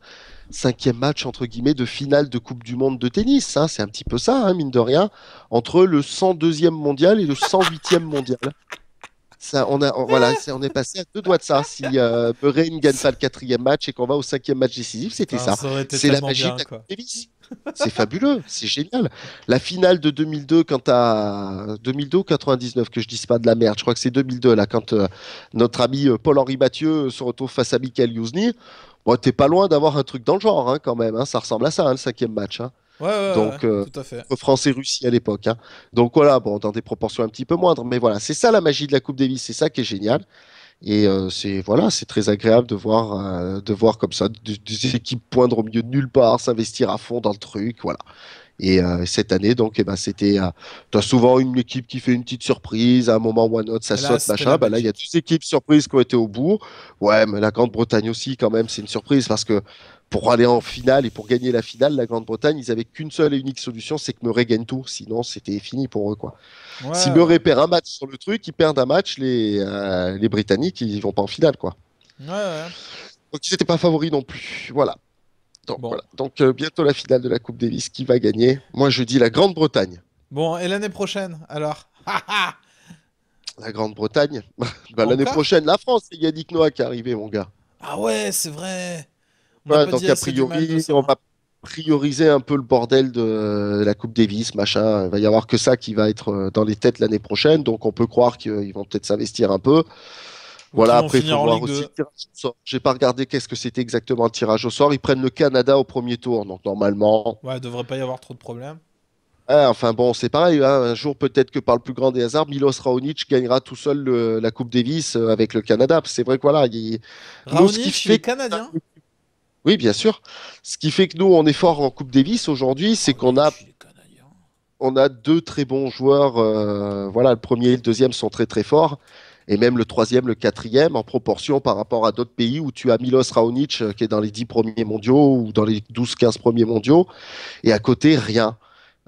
cinquième match entre guillemets de finale de Coupe du Monde de tennis, hein. C'est un petit peu ça, hein, mine de rien, entre le 102e mondial et le 108e mondial. Ça, voilà, on est passé à deux doigts de ça. Si Murray ne gagne pas le quatrième match et qu'on va au cinquième match décisif, c'était Putain, ça. ça aurait été C'est la tellement magie de bien, la Coupe quoi. Davis. C'est fabuleux, c'est génial. La finale de 2002, quand à 2002 ou 99, que je dise pas de la merde, je crois que c'est 2002 là, quand notre ami Paul-Henri Mathieu se retrouve face à Michael Youzny. Bon, t'es pas loin d'avoir un truc dans le genre, hein, quand même, hein. Ça ressemble à ça, hein, le cinquième match, hein. Ouais, ouais, ouais, Donc, tout à fait. entre France et Russie à l'époque, hein. Donc voilà, bon, dans des proportions un petit peu moindres, mais voilà, c'est ça la magie de la Coupe Davis, c'est ça qui est génial. Et c'est voilà, c'est très agréable de voir comme ça des équipes poindre au milieu de nulle part, s'investir à fond dans le truc, voilà. Et cette année, donc, eh ben, t'as souvent une équipe qui fait une petite surprise, à un moment ou à un autre, ça Et là, saute, c'était machin. la Bah, là, il y a Belgique. deux équipes surprises qui ont été au bout. Ouais, mais la Grande-Bretagne aussi, quand même, c'est une surprise parce que pour aller en finale et pour gagner la finale, la Grande-Bretagne, ils avaient qu'une seule et unique solution, c'est que Murray gagne tout. Sinon, c'était fini pour eux, quoi. Ouais, Si ouais. Murray perd un match sur le truc, ils perdent un match, les Britanniques, ils vont pas en finale, quoi. Ouais, ouais. Donc, ils n'étaient pas favoris non plus. Voilà. Donc, Bon. voilà. Donc, bientôt la finale de la Coupe Davis. Qui va gagner? Moi, je dis la Grande-Bretagne. Bon, et l'année prochaine, alors? Haha. La Grande-Bretagne. Bah, l'année Encore? prochaine, la France, c'est Yannick Noah qui est arrivé, mon gars. Ah ouais, c'est vrai. On n'a Ouais, pas dit donc, a assez du mal de priori, ça, on hein. va prioriser un peu le bordel de la Coupe Davis, machin. Il va y avoir que ça qui va être dans les têtes l'année prochaine. Donc, on peut croire qu'ils vont peut-être s'investir un peu. Ou qui Voilà, vont après, il faut finir en voir Ligue aussi 2. le tirage au sort. J'ai pas regardé qu'est-ce que c'était exactement le tirage au sort. Ils prennent le Canada au premier tour. Donc, normalement, Ouais, devrait pas y avoir trop de problèmes. enfin bon, c'est pareil, hein. Un jour, peut-être que par le plus grand des hasards, Milos Raonic gagnera tout seul la Coupe Davis avec le Canada. C'est vrai que voilà, nous, ce qui Raonic, il est fait canadien? oui, bien sûr. Ce qui fait que nous, on est fort en Coupe Davis aujourd'hui, c'est Raonic, il est canadien. on a deux très bons joueurs. Voilà, le premier et le deuxième sont très très forts. Et même le troisième, le quatrième, en proportion par rapport à d'autres pays où tu as Milos Raonic qui est dans les 10 premiers mondiaux ou dans les 12-15 premiers mondiaux. Et à côté, rien.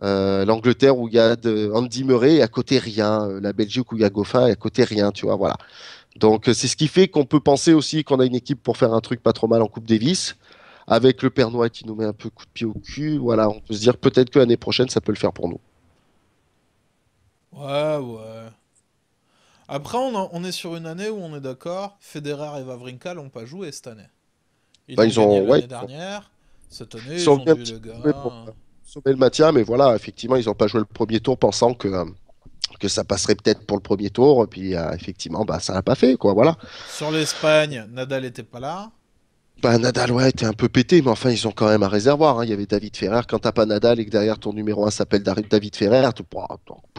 L'Angleterre où il y a Andy Murray, et à côté, rien. La Belgique où il y a Goffin, et à côté, rien. Tu vois, voilà. Donc, c'est ce qui fait qu'on peut penser aussi qu'on a une équipe pour faire un truc pas trop mal en Coupe Davis. Avec le Père Noël qui nous met un peu coup de pied au cul, voilà, on peut se dire peut-être que l'année prochaine, ça peut le faire pour nous. Ouais, ouais. Après, on est sur une année où on est d'accord. Federer et Wawrinka l'ont pas joué cette année. Ils Bah, l'ont gagné ouais, l'année dernière. Cette année, ils ils ont ont bien un dit petit les peu joué pour gars. sauver le maintien, mais voilà, effectivement, ils n'ont pas joué le premier tour pensant que ça passerait peut-être pour le premier tour, et puis effectivement, bah, ça n'a pas fait, quoi, voilà. Sur l'Espagne, Nadal était pas là. Bah, Nadal, ouais, était un peu pété, mais enfin, ils ont quand même un réservoir, hein. Il y avait David Ferrer. Quand t'as pas Nadal et que derrière ton numéro un s'appelle David Ferrer, tu peux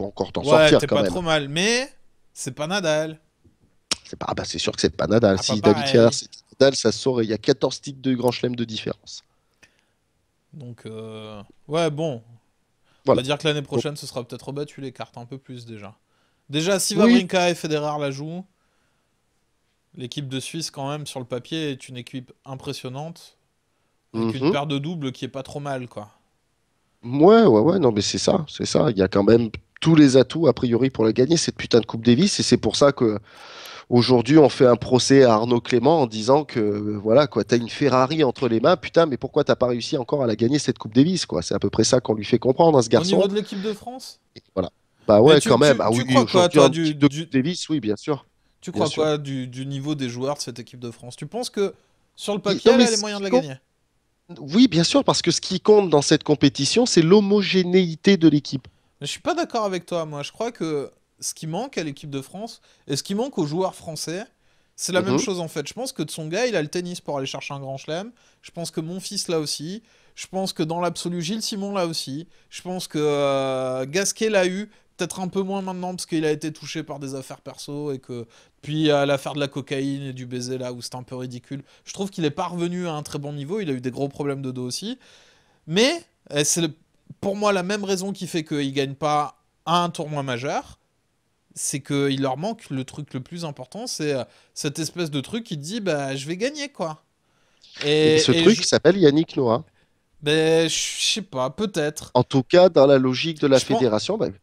encore t'en Ouais, sortir t'es quand pas même. trop mal, mais c'est pas Nadal. Bah, c'est sûr que c'est pas Nadal. Ah, pas Si David Ferrer, pareil. c'était Nadal, ça se saurait. Il y a 14 titres de Grand Chelem de différence. Donc, ouais, bon. On va Voilà. dire que l'année Donc, prochaine, ce sera peut-être rebattu les cartes un peu plus déjà. Déjà, si oui. Wawrinka et Federer la jouent, l'équipe de Suisse, quand même, sur le papier, est une équipe impressionnante. Avec une Mhm. paire de doubles qui est pas trop mal, quoi. Ouais, ouais, ouais, non, mais c'est ça, c'est ça. Il y a quand même tous les atouts, a priori, pour la gagner, cette putain de Coupe Davis. Et c'est pour ça que aujourd'hui, on fait un procès à Arnaud Clément en disant que, voilà, quoi, t'as une Ferrari entre les mains, putain, mais pourquoi t'as pas réussi encore à la gagner, cette Coupe Davis, quoi? C'est à peu près ça qu'on lui fait comprendre, à ce Au niveau garçon. de l'équipe de France? Et voilà. Bah Mais ouais, quand même. Ah oui, tu oui, crois quoi, aujourd'hui, toi, en équipe de Coupe Davis, oui, bien sûr. Tu bien crois sûr. quoi du niveau des joueurs de cette équipe de France? Tu penses que sur le papier, Non, elle mais a les moyens de la compte, gagner? oui, bien sûr, parce que ce qui compte dans cette compétition, c'est l'homogénéité de l'équipe. Mais je suis pas d'accord avec toi, moi. Je crois que ce qui manque à l'équipe de France et ce qui manque aux joueurs français, c'est la même Mhm. chose en fait. Je pense que Tsonga, il a le tennis pour aller chercher un grand chelem. Je pense que mon fils l'a aussi. Je pense que dans l'absolu, Gilles Simon l'a aussi. Je pense que Gasquet l'a eu. Peut-être un peu moins maintenant parce qu'il a été touché par des affaires perso et que puis l'affaire de la cocaïne et du baiser là où c'était un peu ridicule. Je trouve qu'il est pas revenu à un très bon niveau. Il a eu des gros problèmes de dos aussi. Mais pour moi la même raison qui fait qu'ils gagnent pas un tournoi majeur, c'est qu'il leur manque le truc le plus important, c'est cette espèce de truc qui te dit bah je vais gagner quoi. Et ce Et je, truc s'appelle Yannick Noah. ben je sais pas, peut-être. En tout cas, dans la logique de la Je pense, fédération, ben,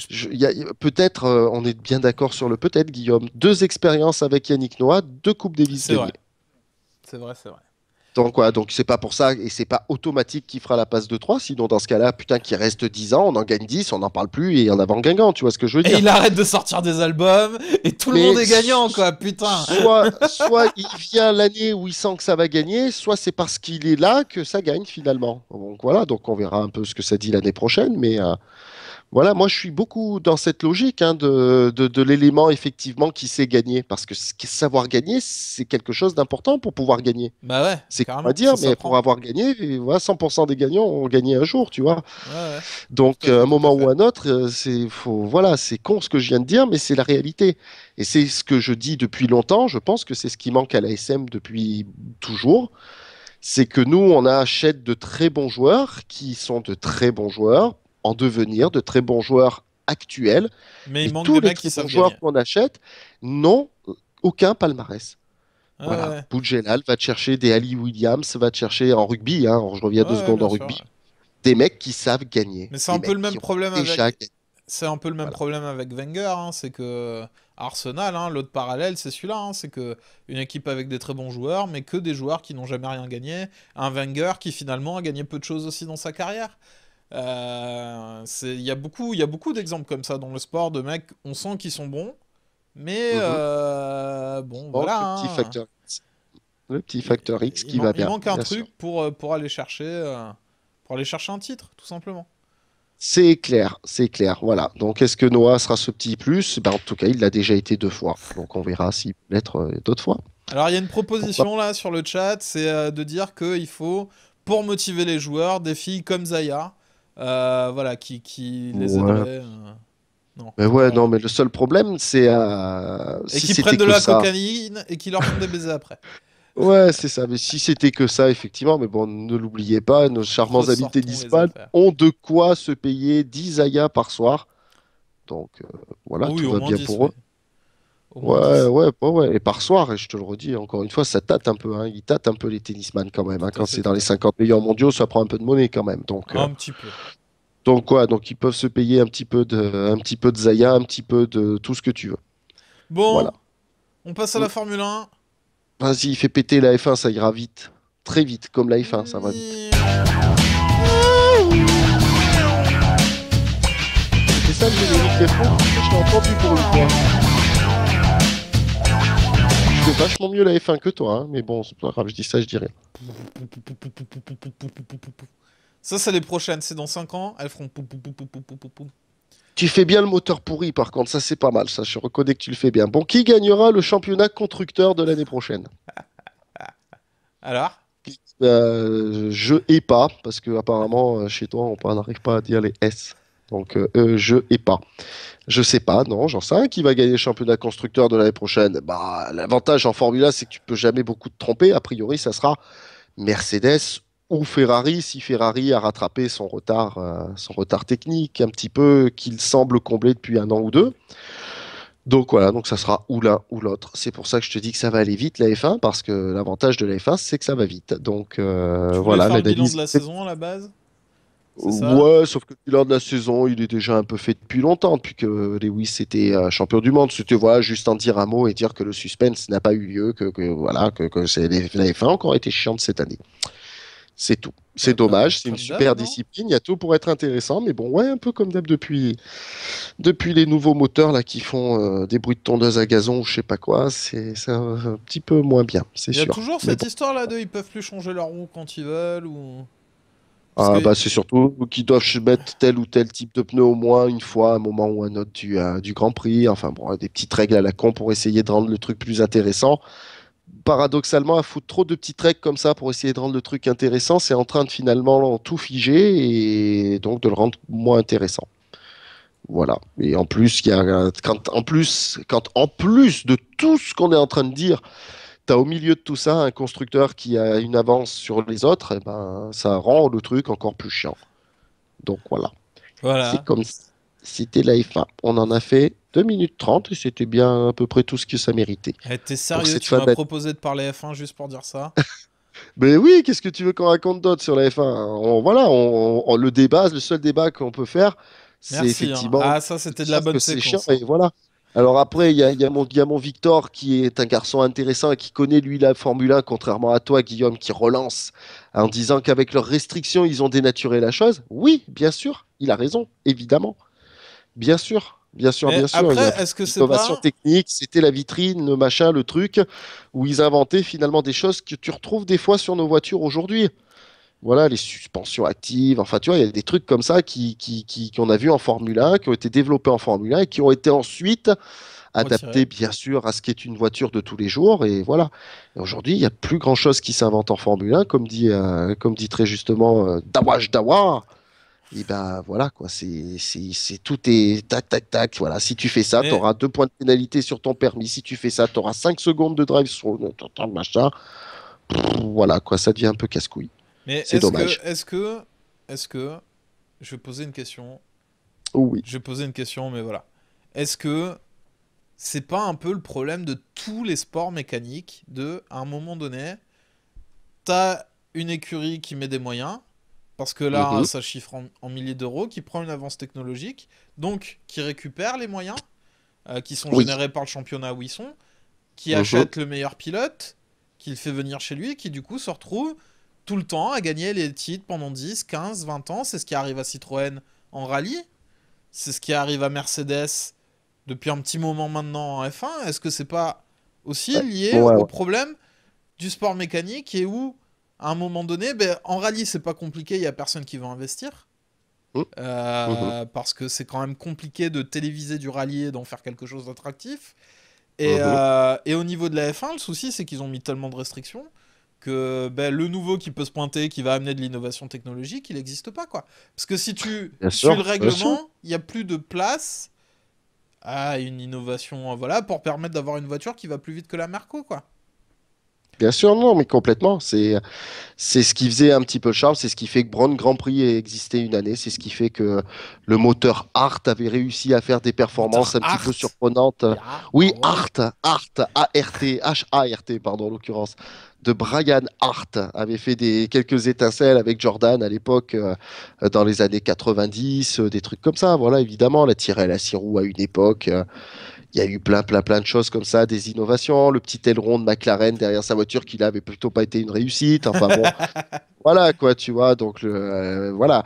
je- peut-être, on est bien d'accord sur le peut-être, Guillaume. Deux expériences avec Yannick Noah, deux Coupes Davis c'est vrai, gagnées. c'est vrai, c'est vrai. Donc, voilà, donc c'est pas pour ça, et c'est pas automatique qu'il fera la passe de 3 sinon dans ce cas-là, putain, qu'il reste 10 ans, on en gagne 10 on n'en parle plus, et en avant gagnant, tu vois ce que je veux Et dire. il arrête de sortir des albums et tout le monde Mais est gagnant quoi, putain. soit il vient l'année où il sent que ça va gagner, soit c'est parce qu'il est là que ça gagne finalement. Donc voilà, donc on verra un peu ce que ça dit l'année prochaine, mais voilà, moi je suis beaucoup dans cette logique hein, de l'élément effectivement qui sait gagner, parce que savoir gagner, c'est quelque chose d'important pour pouvoir gagner. Bah ouais, C'est con à carrément, ça dire, mais pour s'apprend. avoir gagné, et voilà, 100% des gagnants ont gagné un jour, tu vois. Ouais, ouais, Donc, tout à fait, un tout à moment ou fait. un autre, voilà, c'est con ce que je viens de dire, mais c'est la réalité. Et c'est ce que je dis depuis longtemps. Je pense que c'est ce qui manque à la SM depuis toujours. C'est que nous, on achète de très bons joueurs qui sont de très bons joueurs en devenir, de très bons joueurs actuels. Mais il Et manque tous des les mecs qui très bons savent joueurs gagner. qu'on achète n'ont aucun palmarès. Ouais, Voilà, ouais, Boudjelal va te chercher des Ali Williams, va te chercher en rugby, hein, je reviens ouais, deux ouais, secondes en bien sûr. rugby, des mecs qui savent gagner, Mais c'est des un peu le mecs même qui ont problème déjà avec. gagné. C'est un peu le même Voilà. problème avec Wenger, hein, c'est que Arsenal, hein, l'autre parallèle, c'est celui-là, hein, c'est que une équipe avec des très bons joueurs, mais que des joueurs qui n'ont jamais rien gagné. Un Wenger qui finalement a gagné peu de choses aussi dans sa carrière. Il y a beaucoup d'exemples comme ça dans le sport de mecs, on sent qu'ils sont bons, mais Mhm. bon, Manque voilà. Hein. Le petit facteur X qui va Il bien, manque un bien sûr. truc pour aller chercher un titre, tout simplement. C'est clair, voilà. Donc, est-ce que Noah sera ce petit plus? Ben, en tout cas, il l'a déjà été 2 fois. Donc, on verra s'il peut l'être d'autres fois. Alors, il y a une Pourquoi proposition là sur le chat, c'est de dire qu'il faut, pour motiver les joueurs, des filles comme Zaya, voilà, qui pas? les Ouais. aideraient. Non, Mais t'es ouais, pas. non, mais le seul problème, c'est Et si qui prennent c'était de que la ça. cocaïne et qui leur font des baisers après. Ouais, c'est ça. Mais si c'était que ça, effectivement, mais bon, ne l'oubliez pas, nos charmants amis Ressortons les tennisman affaires. ont de quoi se payer 10 ayas par soir. Donc, voilà, Oh oui, tout au va moins bien 10, pour oui. eux. Au moins Ouais, 10. ouais, ouais, ouais. Et par soir, et je te le redis, encore une fois, ça tâte un peu, hein. Ils tâtent un peu les tennisman quand même, hein. Tout à Quand fait, c'est dans tout les à fait. 50 meilleurs mondiaux, ça prend un peu de monnaie quand même. Un petit peu. Donc quoi, donc ils peuvent se payer un petit peu de Zaya, un petit peu de tout ce que tu veux. Bon, Voilà. on passe à Mm. la Formule 1. Vas-y, fais péter la F1, ça ira vite. Très vite, comme la F1, ça va vite. C'était ça le générique F1? Je l'ai entendu pour une fois. Je fais vachement mieux la F1 que toi, hein. Mais bon, c'est pas grave, je dis ça, je dis rien. Ça, c'est les prochaines. C'est dans 5 ans. Elles feront pou pou pou pou pou pou pou pou. Tu fais bien le moteur pourri, par contre, ça c'est pas mal, ça, je reconnais que tu le fais bien. Bon, qui gagnera le championnat constructeur de l'année prochaine? Alors? Je et pas, parce que apparemment chez toi on n'arrive pas à dire les S. Donc je et pas. Je sais pas, non, j'en sais rien qui va gagner le championnat constructeur de l'année prochaine. Bah, l'avantage en Formule 1, c'est que tu peux jamais beaucoup te tromper. A priori, ça sera Mercedes ou Ferrari, si Ferrari a rattrapé son retard technique un petit peu qu'il semble combler depuis un an ou deux. Donc voilà, donc ça sera ou l'un ou l'autre. C'est pour ça que je te dis que ça va aller vite la F1, parce que l'avantage de la F1, c'est que ça va vite. Donc Tu voulais voilà, faire le bilan de l'analyse. la saison à la base? C'est ça? Ouais, sauf que le bilan de la saison, il est déjà un peu fait depuis longtemps, depuis que Lewis était champion du monde. C'était voilà, juste en dire un mot et dire que le suspense n'a pas eu lieu, voilà, que la F1 a encore été chiante cette année. C'est tout. C'est Ouais, dommage, c'est une comme d'hab, super non? discipline, il y a tout pour être intéressant, mais bon, ouais, un peu comme d'hab depuis les nouveaux moteurs là qui font des bruits de tondeuse à gazon ou je sais pas quoi, c'est un petit peu moins bien, c'est Il y a sûr. toujours Mais cette bon. histoire là de ils peuvent plus changer leur roue quand ils veulent ou. Parce Ah que. bah c'est surtout qu'ils doivent se mettre tel ou tel type de pneu au moins une fois, à un moment ou un autre du Grand Prix. Enfin bon, des petites règles à la con pour essayer de rendre le truc plus intéressant. Paradoxalement, à foutre trop de petites règles comme ça pour essayer de rendre le truc intéressant, c'est en train de finalement tout figer et donc de le rendre moins intéressant. Voilà. Et en plus, quand en plus de tout ce qu'on est en train de dire, tu as au milieu de tout ça un constructeur qui a une avance sur les autres, eh ben, ça rend le truc encore plus chiant. Donc voilà. C'est Voilà. comme si c'était la F1. On en a fait 2 minutes 30 et c'était bien à peu près tout ce que ça méritait. Eh, t'es Pour sérieux, cette tu fin m'as d'année. proposé de parler F1 juste pour dire ça? Mais oui, qu'est-ce que tu veux qu'on raconte d'autre sur la F1? Voilà, le débat, le seul débat qu'on peut faire, c'est Merci, hein. effectivement Ah, ça, de c'était de la dire que bonne c'est chiant séquence, et hein. voilà. Alors après, il y a mon Victor qui est un garçon intéressant et qui connaît lui la Formule 1, contrairement à toi, Guillaume, qui relance en disant qu'avec leurs restrictions, ils ont dénaturé la chose. Oui, bien sûr, il a raison, évidemment. Bien sûr, bien sûr, Mais bien sûr. Il y a après, est-ce que c'est l'innovation pas. technique, c'était la vitrine, le machin, le truc, où ils inventaient finalement des choses que tu retrouves des fois sur nos voitures aujourd'hui. Voilà, les suspensions actives, enfin, tu vois, il y a des trucs comme ça qu'on a vu en Formule 1, qui ont été développés en Formule 1 et qui ont été ensuite adaptés, Retiré? bien sûr, à ce qu'est une voiture de tous les jours. Et voilà. Et aujourd'hui, il n'y a plus grand-chose qui s'invente en Formule 1, comme dit très justement Dawaj Dawa. Et ben voilà, quoi, tout est tac, tac, tac. Voilà, si tu fais ça, tu Mais, auras 2 points de pénalité sur ton permis. Si tu fais ça, tu auras 5 secondes de drive sur ton machin. Voilà, quoi, ça devient un peu casse-couille. mais C'est dommage. est-ce que, je vais poser une question. Oui. Je vais poser une question, mais voilà. Est-ce que c'est pas un peu le problème de tous les sports mécaniques à un moment donné, t'as une écurie qui met des moyens, parce que là, Mhm. ça chiffre en milliers d'euros, qui prend une avance technologique, donc qui récupère les moyens qui sont Oui. générés par le championnat où ils sont, qui Mhm. achète le meilleur pilote, qui le fait venir chez lui, qui du coup se retrouve tout le temps à gagner les titres pendant 10, 15, 20 ans. C'est ce qui arrive à Citroën en rallye, c'est ce qui arrive à Mercedes depuis un petit moment maintenant en F1. Est-ce que c'est pas aussi Ouais. lié Ouais, au ouais. problème du sport mécanique et où, à un moment donné, ben, en rallye, c'est pas compliqué, il y a personne qui veut investir. Mhm. Mhm. Parce que c'est quand même compliqué de téléviser du rallye et d'en faire quelque chose d'attractif. Mhm. Et au niveau de la F1, le souci, c'est qu'ils ont mis tellement de restrictions que ben, le nouveau qui peut se pointer, qui va amener de l'innovation technologique, il n'existe pas, quoi. Parce que si tu Bien suis le sûr, bien sûr. règlement, il n'y a plus de place à une innovation, voilà, pour permettre d'avoir une voiture qui va plus vite que la Merco, quoi. Bien sûr, non, mais complètement. C'est ce qui faisait un petit peu le charme, c'est ce qui fait que Braun Grand Prix ait existé une année, c'est ce qui fait que le moteur Hart avait réussi à faire des performances Moteur un petit peu Art. surprenantes. Ya, Oui, ah ouais. Hart, A-R-T, H-A-R-T, pardon, en l'occurrence, de Brian Hart, avait fait quelques étincelles avec Jordan à l'époque, dans les années 90, des trucs comme ça. Voilà, évidemment, la Tyrrell à 6 roues à une époque. Il y a eu plein, plein, plein de choses comme ça, des innovations. Le petit aileron de McLaren derrière sa voiture qui là avait plutôt pas été une réussite. Enfin bon, voilà quoi, tu vois. Donc voilà,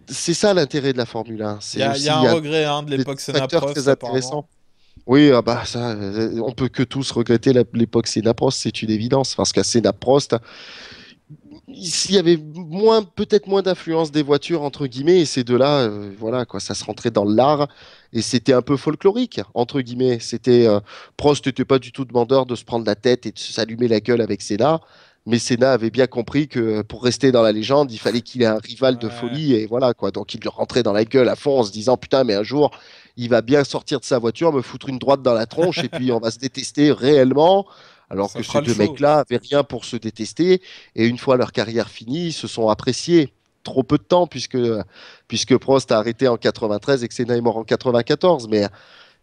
c'est ça l'intérêt de la Formule 1. Il y C'est a, y aussi a il un y a regret hein, de des l'époque Senna facteurs Prost, très apparemment. intéressants. Oui, ah bah ça, on peut que tous regretter l'époque Senna Prost, c'est une évidence, parce qu'à Senna Prost, il y avait peut-être moins d'influence des voitures entre guillemets, et ces deux-là, voilà quoi, ça se rentrait dans l'art et c'était un peu folklorique entre guillemets. Prost n'était pas du tout demandeur de se prendre la tête et de s'allumer la gueule avec Senna, mais Senna avait bien compris que pour rester dans la légende, il fallait qu'il ait un rival de Ouais. folie et voilà quoi. Donc il lui rentrait dans la gueule à fond en se disant putain mais un jour il va bien sortir de sa voiture, me foutre une droite dans la tronche et puis on va se détester réellement. Alors Ça que fera ces le deux show. mecs-là avaient rien pour se détester. Et une fois leur carrière finie, ils se sont appréciés trop peu de temps puisque Prost a arrêté en 93 et que Senna est mort en 94. Mais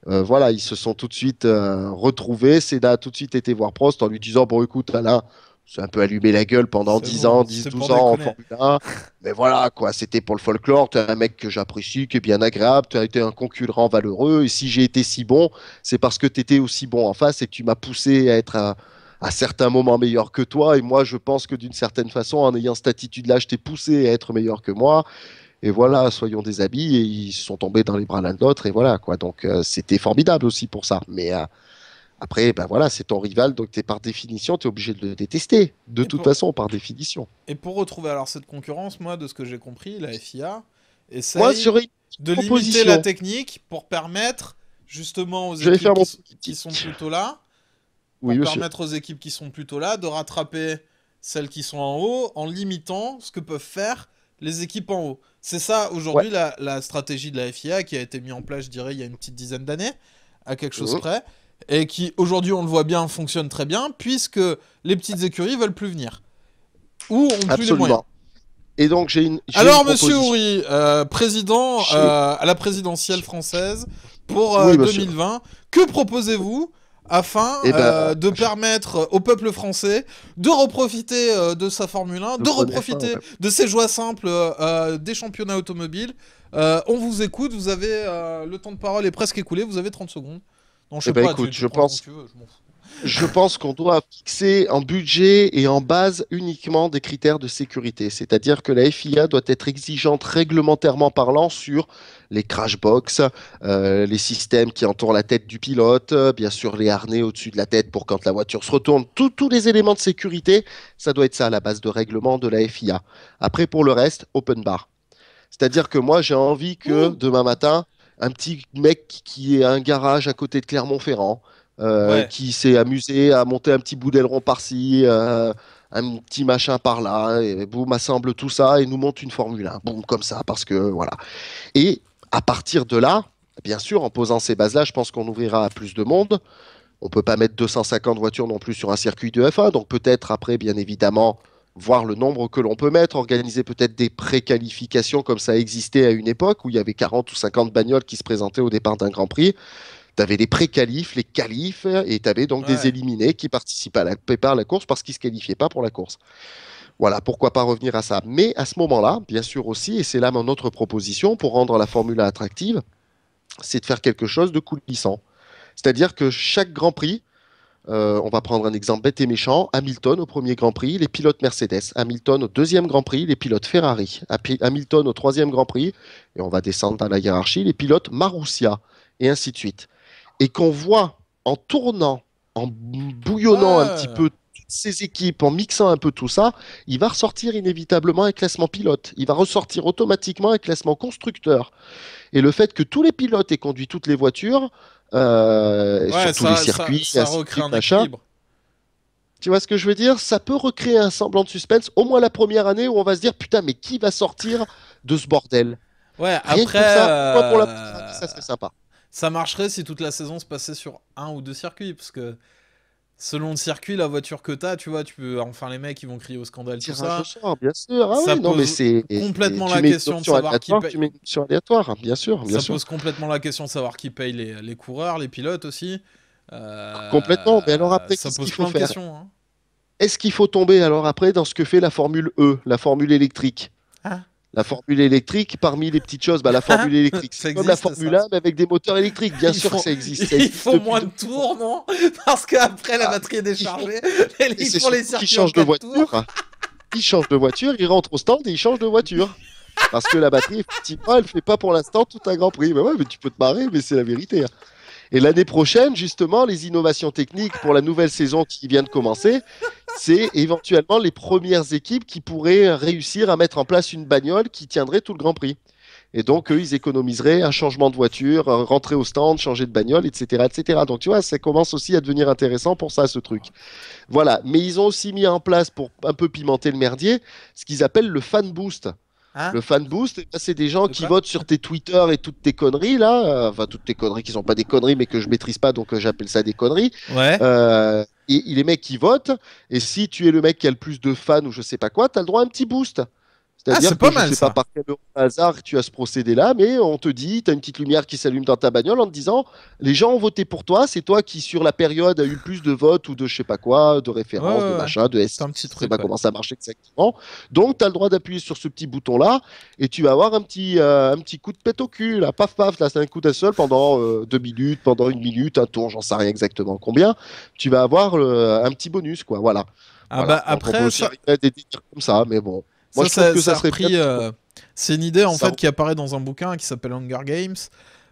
voilà, ils se sont tout de suite retrouvés. Senna a tout de suite été voir Prost en lui disant, bon écoute Alain, c'est un peu allumé la gueule pendant C'est 10 ans, bon, 10, c'était pour 12 ans en déconner. Formule 1. Mais voilà, quoi, c'était pour le folklore. Tu es un mec que j'apprécie, qui est bien agréable. Tu as été un concurrent valeureux. Et si j'ai été si bon, c'est parce que tu étais aussi bon en face et que tu m'as poussé à être à certains moments meilleur que toi. Et moi, je pense que d'une certaine façon, en ayant cette attitude-là, je t'ai poussé à être meilleur que moi. Et voilà, soyons des amis. Et ils sont tombés dans les bras l'un de l'autre. Et voilà, quoi. Donc, c'était formidable aussi pour ça. Mais après, ben voilà, c'est ton rival. Donc, par définition, tu es obligé de le détester. De Et toute pour, façon, par définition. et pour retrouver alors cette concurrence, moi, de ce que j'ai compris, la FIA Moi, essaye j'aurais une de limiter la proposition. technique pour permettre justement aux Je vais équipes faire mon qui sont politique. plutôt là, Oui, monsieur. de rattraper celles qui sont en haut en limitant ce que peuvent faire les équipes en haut. C'est ça Ouais. aujourd'hui la stratégie de la FIA qui a été mise en place, je dirais, il y a une petite dizaine d'années, à quelque chose Mhm. près, et qui aujourd'hui, on le voit bien, fonctionne très bien, puisque les petites écuries veulent plus venir, ou ont plus les moyens. Absolument. Et donc, j'ai une Alors, monsieur proposition. Houry, président J'ai- à la présidentielle française pour Oui, monsieur. 2020, que proposez-vous afin Eh ben, de permettre au peuple français de reprofiter de sa Formule 1, je de prenais faim, reprofiter ouais. de ses joies simples des championnats automobiles? On vous écoute, vous avez le temps de parole est presque écoulé, vous avez 30 secondes. Non, je Eh sais ben, pas, écoute, tu prends le temps que tu veux, je m'en fous. je pense qu'on doit fixer en budget et en base uniquement des critères de sécurité. C'est-à-dire que la FIA doit être exigeante réglementairement parlant sur les crash box, les systèmes qui entourent la tête du pilote, bien sûr les harnais au-dessus de la tête pour quand la voiture se retourne. Tous les éléments de sécurité, ça doit être ça, la base de règlement de la FIA. Après, pour le reste, open bar. C'est-à-dire que moi, j'ai envie que Ouh. demain matin, un petit mec qui a un garage à côté de Clermont-Ferrand, Ouais, qui s'est amusé à monter un petit bout d'aileron par-ci, un petit machin par-là, et boum, assemble tout ça et nous monte une Formule 1. Boum, comme ça, parce que voilà. Et à partir de là, bien sûr, en posant ces bases-là, je pense qu'on ouvrira à plus de monde. On peut pas mettre 250 voitures non plus sur un circuit de F1, donc peut-être après, bien évidemment, voir le nombre que l'on peut mettre, organiser peut-être des pré-qualifications comme ça existait à une époque où il y avait 40 ou 50 bagnoles qui se présentaient au départ d'un Grand Prix. Tu avais les pré-qualifs, les qualifs, et tu avais donc des ouais. éliminés qui participaient à préparent la course parce qu'ils ne se qualifiaient pas pour la course. Voilà, pourquoi pas revenir à ça. Mais à ce moment-là, bien sûr aussi, et c'est là mon autre proposition pour rendre la Formule 1 attractive, c'est de faire quelque chose de coulissant. C'est-à-dire que chaque Grand Prix, on va prendre un exemple bête et méchant. Hamilton au premier Grand Prix, les pilotes Mercedes. Hamilton au deuxième Grand Prix, les pilotes Ferrari. Hamilton au troisième Grand Prix, et on va descendre dans la hiérarchie, les pilotes Marussia, et ainsi de suite. Et qu'on voit en tournant, en bouillonnant un petit Ouais. peu toutes ces équipes, en mixant un peu tout ça, il va ressortir inévitablement un classement pilote. Il va ressortir automatiquement un classement constructeur. Et le fait que tous les pilotes aient conduit toutes les voitures, Ouais, sur tous les circuits, ça ainsi de recrée suite, un machin, équilibre. tu vois ce que je veux dire? Ça peut recréer un semblant de suspense, au moins la première année où on va se dire, putain, mais qui va sortir de ce bordel? Ouais, Rien que après, pour ça, au moins pour la première année, ça serait sympa. ça marcherait si toute la saison se passait sur un ou deux circuits, parce que selon le circuit, la voiture que t'as, tu vois, tu peux, enfin les mecs ils vont crier au scandale, tout Tirage au ça. sort, bien sûr. Ah Ça oui, non, mais pose c'est. complètement Tu la mets une question de option savoir qui aléatoire, paye. tu mets une option aléatoire, hein, bien sûr, bien Ça sûr. pose complètement la question de savoir qui paye les coureurs, les pilotes aussi. Complètement. Mais alors après, Ça qu'est-ce pose qu'il faut plein de faire? questions, hein. Est-ce qu'il faut tomber alors après dans ce que fait la Formule E, la Formule électrique? Ah, La Formule électrique, parmi les petites choses, bah, la Formule électrique, c'est ça comme la existe Formule ça. 1, mais avec des moteurs électriques. Bien Ils sûr que font, ça existe. Ça ils existe font depuis moins de 2000 ans. tours, non? Parce qu'après la Ah, batterie est ils font- déchargée, Et ils c'est font les surtout qu'ils circuits en changent de 4 tours. voiture. Ils changent de voiture, ils rentrent au stand et ils changent de voiture. Parce que la batterie, effectivement, elle fait pas pour l'instant tout un Grand Prix. Mais ouais, mais tu peux te marrer, mais c'est la vérité, hein. Et l'année prochaine, justement, les innovations techniques pour la nouvelle saison qui vient de commencer, c'est éventuellement les premières équipes qui pourraient réussir à mettre en place une bagnole qui tiendrait tout le Grand Prix. Et donc, eux, ils économiseraient un changement de voiture, rentrer au stand, changer de bagnole, etc., etc. Donc, tu vois, ça commence aussi à devenir intéressant pour ça, ce truc. Voilà. Mais ils ont aussi mis en place, pour un peu pimenter le merdier, ce qu'ils appellent le fan boost. Hein? Le fan boost, eh ben, c'est des gens De qui quoi? votent sur tes Twitter et toutes tes conneries, là. Enfin, toutes tes conneries qui sont pas des conneries, mais que je maîtrise pas, donc j'appelle ça des conneries. Ouais. Et les mecs qui votent, et si tu es le mec qui a le plus de fans ou je sais pas quoi, tu as le droit à un petit boost. Ah, C'est-à-dire c'est que pas je mal sais pas ça. par quel hasard tu as ce procédé-là, mais on te dit, tu as une petite lumière qui s'allume dans ta bagnole en te disant, les gens ont voté pour toi, c'est toi qui sur la période a eu le plus de votes ou de je sais pas quoi, de Ouais, références, de ouais, ouais. machin, de C'est un SIS, petit je sais pas truc, ouais. comment ça marche exactement. Donc tu as le droit d'appuyer sur ce petit bouton-là et tu vas avoir un petit coup de pète au cul, là, paf paf, là c'est un coup d'un seul pendant 2 minutes, pendant 1 minute, un tour, j'en sais rien exactement combien. Tu vas avoir un petit bonus, quoi, voilà. Ah bah Voilà, donc on peut après, aussi arriver à des délires comme ça, mais bon. Moi, ça, je trouve que ça ça a serait bien. repris. C'est une idée en Ça... fait qui apparaît dans un bouquin qui s'appelle Hunger Games,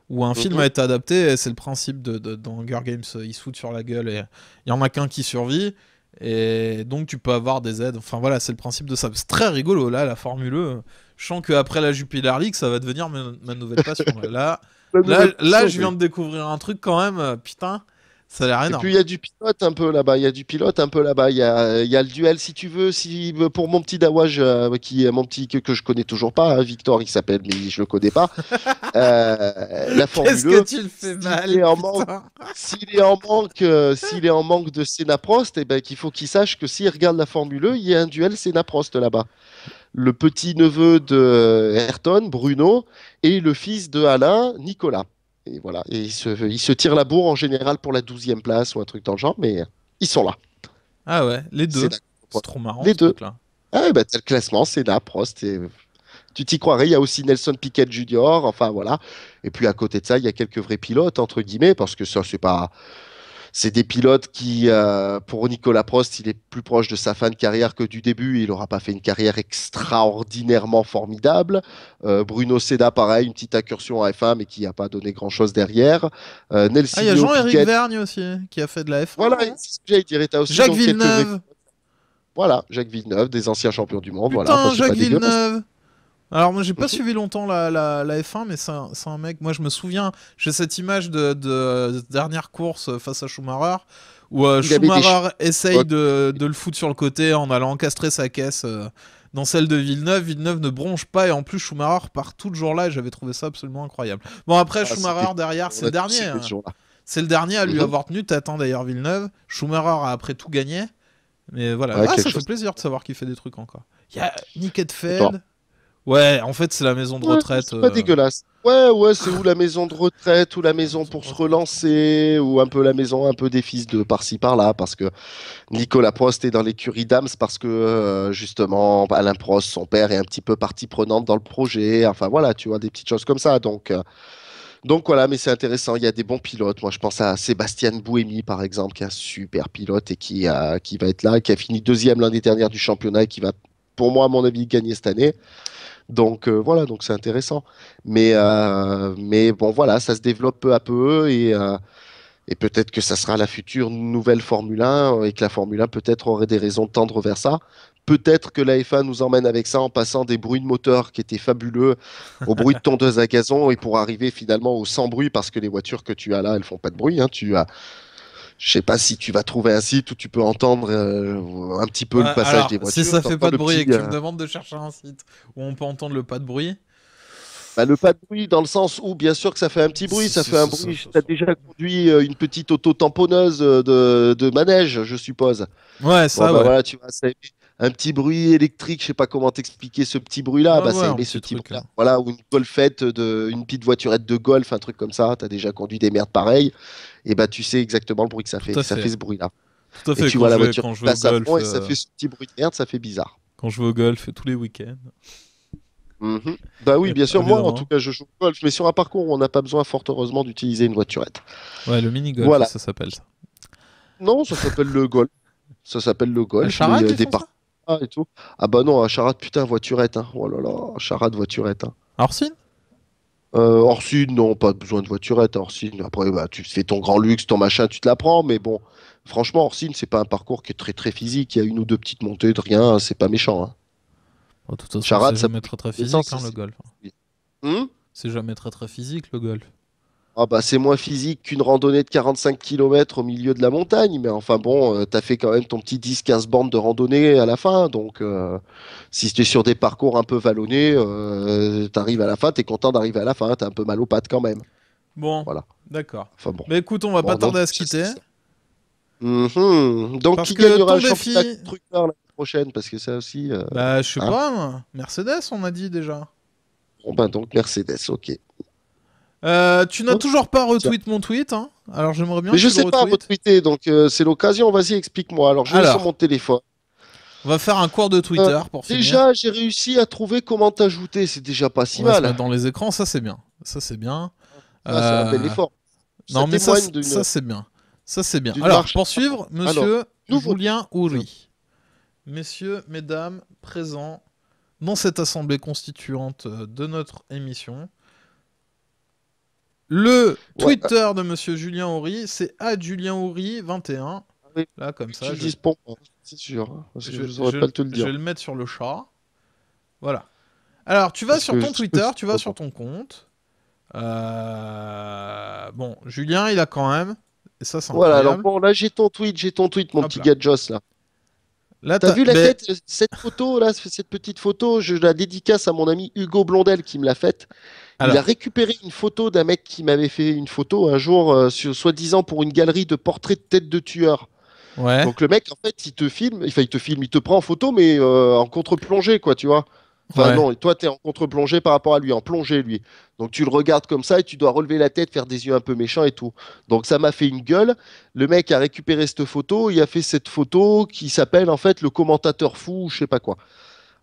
où un film Mhm. a été adapté. Et c'est le principe dans Hunger Games, ils se foutent sur la gueule et il y en a qu'un qui survit. Et donc tu peux avoir des aides. Enfin voilà, c'est le principe de ça. C'est très rigolo là, la Formule E. Je sens qu'après la Jupiler League, ça va devenir ma nouvelle passion. La nouvelle Là, passion, je viens oui. de découvrir un truc quand même. Putain, ça a l'air Et puis énorme. il y a du pilote un peu là-bas, il y a du pilote un peu là-bas, il y a le duel si tu veux, si pour mon petit Dawaj qui est mon petit que je connais toujours pas, hein, Victor il s'appelle mais je le connais pas. La Qu'est-ce Formule que 1, tu le fais s'il mal, est en manque, putain. s'il est en manque de Senna Prost, et ben qu'il faut qu'il sache que s'il regarde la Formule 1, il y a un duel Senna Prost là-bas. Le petit neveu de Ayrton, Bruno, et le fils de Alain, Nicolas. Et voilà. Et ils se tirent la bourre en général pour la 12e place ou un truc dans le genre, mais ils sont là. Ah ouais, les C'est deux. C'est trop marrant les ce deux. truc-là. Ah, bah, t'as le classement, c'est là, Prost. Et... Tu t'y croirais, il y a aussi Nelson Piquet Jr., enfin voilà. Et puis à côté de ça, il y a quelques vrais pilotes, entre guillemets, parce que ça, c'est pas. C'est des pilotes qui, pour Nicolas Prost, il est plus proche de sa fin de carrière que du début. Il n'aura pas fait une carrière extraordinairement formidable. Bruno Seda, pareil, une petite incursion à F1, mais qui n'a pas donné grand-chose derrière. Ah, il y a Nelsinho Jean-Éric Piquet, Vergne aussi, qui a fait de la F1, voilà, non? c'est ce que j'allais dire. Tu as aussi Jacques donc quelques vrais. Villeneuve. Voilà, Jacques Villeneuve, des anciens champions du monde. Voilà, bah, Putain, c'est Jacques pas dégueulasse. Villeneuve. Alors moi j'ai pas Mhm. suivi longtemps la F1 mais c'est un mec, moi je me souviens, j'ai cette image de dernière course face à Schumacher où Il avait des Schumacher essaye de le foutre sur le côté en allant encastrer sa caisse dans celle de Villeneuve. Villeneuve ne bronche pas et en plus Schumacher part tout le jour là et j'avais trouvé ça absolument incroyable. Bon après Ah, c'était. Schumacher derrière On c'est a le tous dernier, aimé ce hein. jour-là. C'est le dernier à lui Mhm. avoir tenu, t'attends d'ailleurs Villeneuve. Schumacher a après tout gagné. Mais voilà, Ouais, ah, quelque ça fait chose. plaisir de savoir qu'il fait des trucs encore. Il y a Nick Attends. Heidfeld. Ouais, en fait, c'est la maison de Ouais, retraite. c'est pas dégueulasse. Ouais, ouais, c'est où la maison de retraite, ou la La maison maison de pour se retraite. relancer, ou un peu la maison un peu des fils de par-ci par-là, parce que Nicolas Prost est dans l'écurie Dams, parce que justement, Alain Prost, son père, est un petit peu partie prenante dans le projet. Enfin voilà, tu vois, des petites choses comme ça. Donc voilà, mais c'est intéressant. Il y a des bons pilotes. Moi, je pense à Sébastien Buemi, par exemple, qui est un super pilote et qui va être là, qui a fini deuxième l'année dernière du championnat et qui va, pour moi, à mon avis, gagner cette année. Donc voilà, donc c'est intéressant. Mais bon, voilà, ça se développe peu à peu et peut-être que ça sera la future nouvelle Formule 1 et que la Formule 1 peut-être aurait des raisons de tendre vers ça. Peut-être que la F1 nous emmène avec ça en passant des bruits de moteur qui étaient fabuleux au bruit de tondeuse à gazon et pour arriver finalement au sans bruit parce que les voitures que tu as là, elles font pas de bruit, hein. Je sais pas si tu vas trouver un site où tu peux entendre un petit peu le Ouais, passage alors, des si voitures. ça fait T'entends pas de le bruit et petit, que tu me demandes de chercher un site où on peut entendre le pas de bruit. bah, le pas de bruit dans le sens où, bien sûr que ça fait un petit bruit, ça fait un bruit. Tu as déjà conduit une petite auto-tamponneuse de manège, je suppose. Ouais, Bon, ça, bah ouais. voilà, tu vois, ça émet un petit bruit électrique, je sais pas comment t'expliquer ce petit bruit-là, Ouais, bah ouais, ça un émet ce petit petit truc. bruit-là. Voilà, ou une golfette, une petite voiturette de golf, un truc comme ça, tu as déjà conduit des merdes pareilles, et bah tu sais exactement le bruit que ça Tout fait. à Ça fait fait. ce bruit-là. Tout à Et fait. tu vois la voiture Quand qui je vais au passe à golf, fond et ça fait ce petit bruit de merde, ça fait bizarre. quand je vais au golf tous les week-ends. Mhm. Bah oui, bien sûr, moi en tout Évidemment. cas je joue au golf, mais sur un parcours où on n'a pas besoin fort heureusement d'utiliser une voiturette. Ouais, le mini-golf, Voilà. ça s'appelle ça. Non, ça s'appelle le golf. Ça s'appelle le À golf, mais il y Charade, a ils des font ça? parcours et tout. Ah bah non, à Charade, putain, voiturette, hein. Oh là là, Charade, voiturette, hein. Orsine? Orsine, non, pas besoin de voiturette, Orsine. Après, bah, tu fais ton grand luxe, ton machin, tu te la prends, mais bon, franchement, Orsine, c'est pas un parcours qui est très très physique. Il y a une ou deux petites montées de rien, c'est pas méchant, hein. Bon, de toute façon, c'est Charade, ça jamais bouge très dans très tous les physique, sens. hein, le golf. Hum. C'est jamais très très physique, le golf. Ah bah c'est moins physique qu'une randonnée de 45 km au milieu de la montagne, mais enfin bon, t'as fait quand même ton petit 10-15 bornes de randonnée à la fin, donc si tu es sur des parcours un peu vallonnés, t'arrives à la fin, t'es content d'arriver à la fin, t'as un peu mal aux pattes quand même. Bon, Voilà. d'accord. Enfin bon. Mais écoute, on va pas Bon, donc tarder à se ça, c'est quitter. ça. Mhm. Donc Parce qui que gagnera ton le championnat défi, constructeur là? prochaine parce que ça aussi. Bah, je sais Hein. pas, moi. Mercedes, on a dit déjà. Bon, ben donc Mercedes, ok. Tu n'as Oh, toujours pas tiens. retweet mon tweet, hein. Alors j'aimerais bien Mais que je tu le sais pas retweets. retweeter, donc c'est l'occasion. Vas-y, explique-moi. Alors, je l'ai sur mon Alors, téléphone. on va faire un cours de Euh, Twitter pour finir. déjà, j'ai réussi à trouver comment t'ajouter. C'est déjà pas On si va se mettre mal. dans les écrans, ça c'est bien. Ça c'est bien. Ça, c'est un bel Euh, effort. Ça Non mais ça, témoigne ça c'est bien. Ça c'est bien. d'une Alors, marche. pour suivre, Alors, monsieur nouveau. Julien Houry. Messieurs, mesdames, présents dans cette assemblée constituante de notre émission. Le Ouais, Twitter de monsieur Julien Houry, c'est @julienhoury21. oui, Là, comme ça, utilise pour moi, c'est sûr. Hein, parce que je, je saurais je- pas te le je dire. vais le mettre sur le chat. Voilà. Alors, tu vas Parce sur que ton je sais que Twitter, c'est tu pas vas sur bon. ton compte. Bon, Julien, il a quand même. Et ça, c'est Voilà, alors incroyable. bon, là, j'ai ton tweet, mon Hop petit là. gadgos, là. Là, T'as t'as. vu la Mais. tête, cette photo, là, cette petite photo, je la dédicace à mon ami Hugo Blondel qui me l'a faite. Il a Alors. récupéré une photo d'un mec qui m'avait fait une photo un jour, soi-disant pour une galerie de portraits de têtes de tueurs. Ouais. Donc le mec, en fait, il te prend en photo, mais en contre-plongée, quoi, tu vois. Enfin Ouais. non, et toi, t'es en contre-plongée par rapport à lui, en plongée, lui. Donc tu le regardes comme ça et tu dois relever la tête, faire des yeux un peu méchants et tout. Donc ça m'a fait une gueule. Le mec a récupéré cette photo, il a fait cette photo qui s'appelle en fait le commentateur fou, ou je sais pas quoi.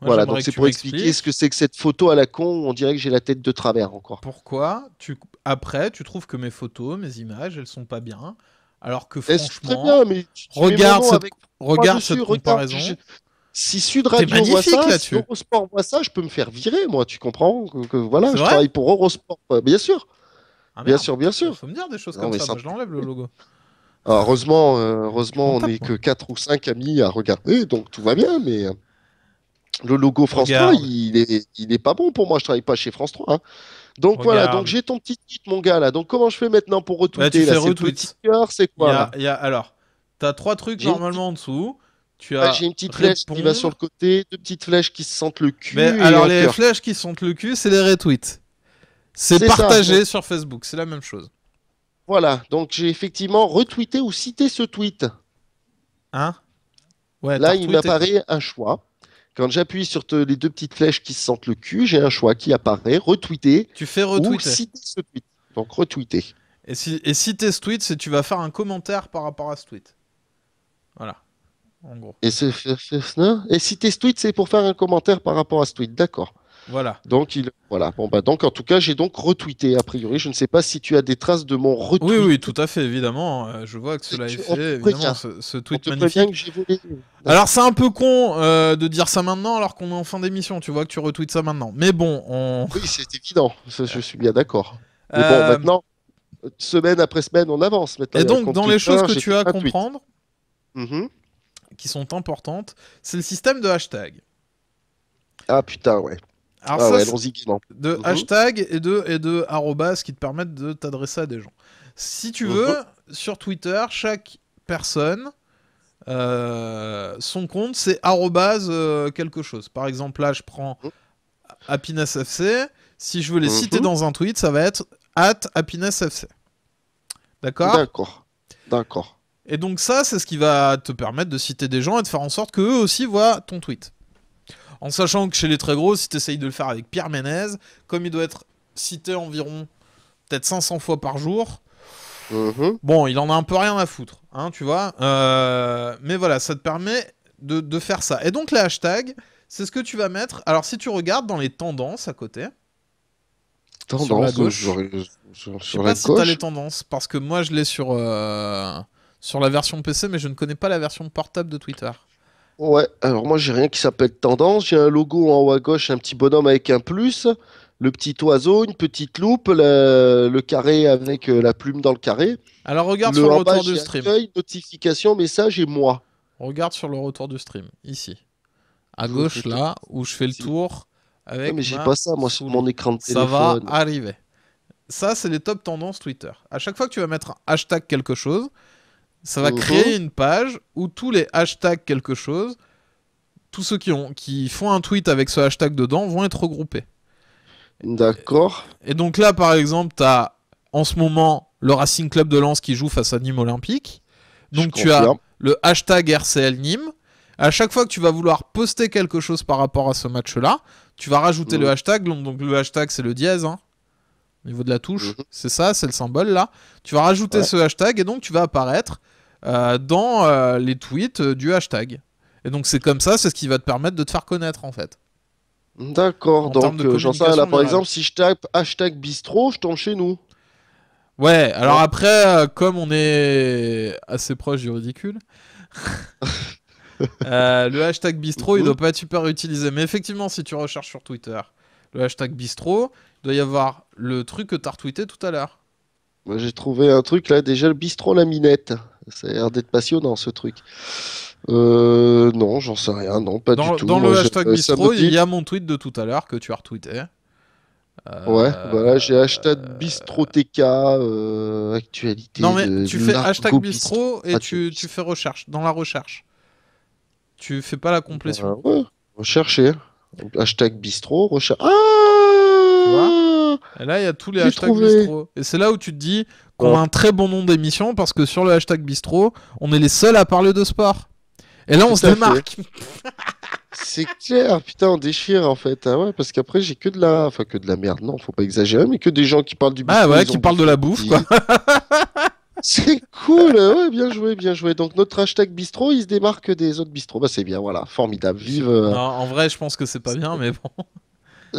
Moi, Voilà, j'aimerais donc que c'est tu pour expliquer ce que m'expliques c'est que cette photo à la con, où on dirait que j'ai la tête de travers encore. pourquoi après tu trouves que mes photos, mes images, elles sont pas bien, alors que C'est très franchement, bien, mais tu mets mon regarde nom cette, avec moi regarde dessus, cette regarde. comparaison. Si Sud T'es Radio voit magnifique ça, si là-dessus. Eurosport voit ça, je peux me faire virer, moi, tu comprends? Voilà, C'est je vrai? travaille pour Eurosport. Bien sûr, Ah bien merde. sûr, bien sûr. Faut me dire des choses Non, comme mais ça. sans Moi, je plus. l'enlève le logo. Alors, heureusement, Je heureusement, m'en on tape n'est moi. que 4 ou 5 amis à regarder, donc tout va bien, mais le logo France 3, Regarde, il est pas bon pour moi, je travaille pas chez France 3. Hein. Donc voilà, donc regarde. j'ai ton petit tweet, mon gars, là. Donc comment je fais maintenant pour Bah, tu retweeter, là? fais C'est le petit retweet. cœur, c'est quoi, là? Alors, t'as trois trucs J'ai une petite, normalement en dessous. Tu ouais, as j'ai une petite flèche qui va sur le répondre. côté, deux petites flèches qui se sentent le Mais cul et alors un les cœur. flèches qui sont le cul, c'est les retweets. C'est C'est ça. Donc partagé sur Facebook, c'est la même chose. voilà, donc j'ai effectivement retweeté ou cité ce tweet. Hein? Ouais, t'as Là, il retweeté quoi. m'apparaît un choix. Quand j'appuie sur les deux petites flèches qui se sentent le cul, j'ai un choix qui apparaît, retweeter Tu fais ou retweeter. citer ce tweet. Donc retweeter. Et si t'es ce tweet, c'est tu vas faire un commentaire par rapport à ce tweet. Voilà, en gros. Et citer ce tweet, c'est pour faire un commentaire par rapport à ce tweet. D'accord. Voilà. Donc voilà. Bon bah donc en tout cas, j'ai donc retweeté a priori. Je ne sais pas si tu as des traces de mon Oui, oui, retweet. tout à fait, évidemment. Je vois que cela est On te fait, évidemment, prévient. ce On tweet te prévient magnifique. que j'ai volé. Alors, c'est un peu con de dire ça maintenant alors qu'on est en fin d'émission. Tu vois que tu retweets ça maintenant. Mais bon, on. Oui, c'est évident. Ça, je suis bien d'accord. Mais bon, Euh, maintenant, semaine après semaine, on avance. Maintenant, Et il y a un donc, compte dans les choses Twitter, que j'ai tu fait as à un tweet. comprendre, Mhm. qui sont importantes, c'est le système de hashtag. Ah putain, ouais. Alors, Ah ça, ouais, c'est allons-y gaiement. de Mhm. hashtag et de arrobas qui te permettent de t'adresser à des gens. Si tu Mhm. veux, sur Twitter, chaque personne, son compte, c'est arrobase quelque chose. Par exemple, là, je prends HappinessFC. Si je veux les citer Mhm. dans un tweet, ça va être @happinessfc. D'accord? D'accord. D'accord. Et donc ça, c'est ce qui va te permettre de citer des gens et de faire en sorte qu'eux aussi voient ton tweet. En sachant que chez les très gros, si tu essayes de le faire avec Pierre Ménez, comme il doit être cité environ peut-être 500 fois par jour, Mhm. bon, il en a un peu rien à foutre, hein, tu vois. Mais voilà, ça te permet de faire ça. Et donc les hashtags, c'est ce que tu vas mettre. Alors si tu regardes dans les tendances à côté, sur la Tendance gauche, je sais sur la pas si tu as les gauche. tendances, parce que moi je l'ai sur la version PC, mais je ne connais pas la version portable de Twitter. Ouais, alors moi j'ai rien qui s'appelle tendance. J'ai un logo en haut à gauche, un petit bonhomme avec un plus, le petit oiseau, une petite loupe, le carré avec la plume dans le carré. Alors regarde sur Le le en bas, retour du j'ai stream. accueil, notification, message et moi. Regarde sur le retour du stream, ici. À Je gauche, fais tout. là, où je fais le Si. tour Ouais, mais avec j'ai ma pas ça, moi, sur mon souris. écran de Ça va téléphone. arriver. Ça, c'est les top tendances Twitter. À chaque fois que tu vas mettre un hashtag quelque chose, ça va Mhm. créer une page où tous les hashtags quelque chose, tous ceux qui font un tweet avec ce hashtag dedans vont être regroupés. D'accord, Et donc là, par exemple, tu as en ce moment le Racing Club de Lens qui joue face à Nîmes Olympique. je Donc tu as confirme. le hashtag RCL Nîmes. À chaque fois que tu vas vouloir poster quelque chose par rapport à ce match-là, tu vas rajouter le hashtag. Donc le hashtag, c'est le dièse, hein, au niveau de la touche. C'est ça, c'est le symbole là. Tu vas rajouter ce hashtag et donc tu vas apparaître dans les tweets du hashtag. Et donc c'est comme ça, c'est ce qui va te permettre de te faire connaître en fait. D'accord, donc j'en sais rien, là par exemple, si je tape hashtag bistrot, je tombe chez nous. Ouais, alors après, comme on est assez proche du ridicule, le hashtag bistrot, il doit pas être super utilisé. Mais effectivement, si tu recherches sur Twitter le hashtag bistrot, il doit y avoir le truc que tu as retweeté tout à l'heure. Moi, j'ai trouvé un truc là, déjà le bistrot la minette. Ça a l'air d'être passionnant ce truc. Non, j'en sais rien, non, pas du tout. Dans le hashtag bistrot, il y a mon tweet de tout à l'heure que tu as retweeté. Ouais, voilà, j'ai hashtag bistrotk, actualité. Non, mais tu fais hashtag bistrot et tu fais recherche, dans la recherche. Tu fais pas la complétion. Ouais, rechercher. Hashtag bistrot, recherche. Ah, tu vois. Et là, il y a tous les hashtags bistrot. Et c'est là où tu te dis qu'on a un très bon nom d'émission parce que sur le hashtag bistrot, on est les seuls à parler de sport. Et là, on se démarque. C'est clair, putain, on déchire en fait. Ah ouais, parce qu'après, j'ai que de la. Enfin, que de la merde, non, faut pas exagérer, mais que des gens qui parlent du bistrot. Ah ouais, qui parlent de la bouffe, quoi. C'est cool, ouais, bien joué, bien joué. Donc notre hashtag bistrot, il se démarque des autres bistrots. Bah c'est bien, voilà, formidable. Vive. Non, en vrai, je pense que c'est pas bien, mais bon.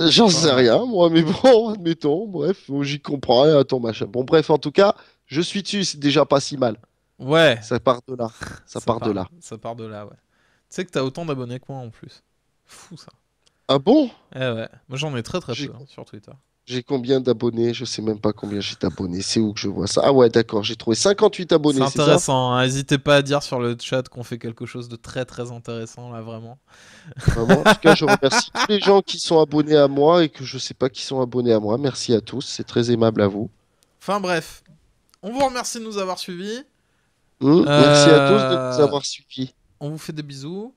J'en sais rien, moi, mais bon, admettons. Bref, j'y comprends rien à ton machin. Bon, bref, en tout cas, je suis dessus, c'est déjà pas si mal. Ouais. Ça part de là. Ça part de là. Ça part de là, ouais. Tu sais que t'as autant d'abonnés que moi en plus. Fou ça. Ah bon? Eh ouais. Moi j'en ai très peu hein, sur Twitter. J'ai combien d'abonnés? Je sais même pas combien j'ai d'abonnés. C'est où que je vois ça? Ah ouais, d'accord, j'ai trouvé 58 abonnés. C'est intéressant. Hein. N'hésitez pas à dire sur le chat qu'on fait quelque chose de très très intéressant là, vraiment. Vraiment, en tout cas, je remercie tous les gens qui sont abonnés à moi et que je sais pas qui sont abonnés à moi. Merci à tous, c'est très aimable à vous. Enfin bref, on vous remercie de nous avoir suivis. Merci à tous de nous avoir suivis. On vous fait des bisous.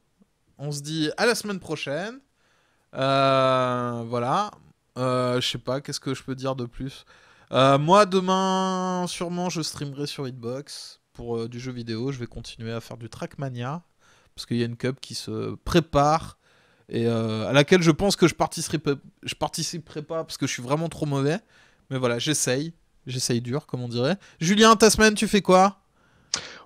On se dit à la semaine prochaine. Voilà. Je sais pas, qu'est-ce que je peux dire de plus. Moi, demain, sûrement, je streamerai sur Hitbox pour du jeu vidéo. Je vais continuer à faire du Trackmania. Parce qu'il y a une cup qui se prépare. Et à laquelle je pense que je participerai pas parce que je suis vraiment trop mauvais. Mais voilà, j'essaye. J'essaye dur, comme on dirait. Julien, ta semaine, tu fais quoi ?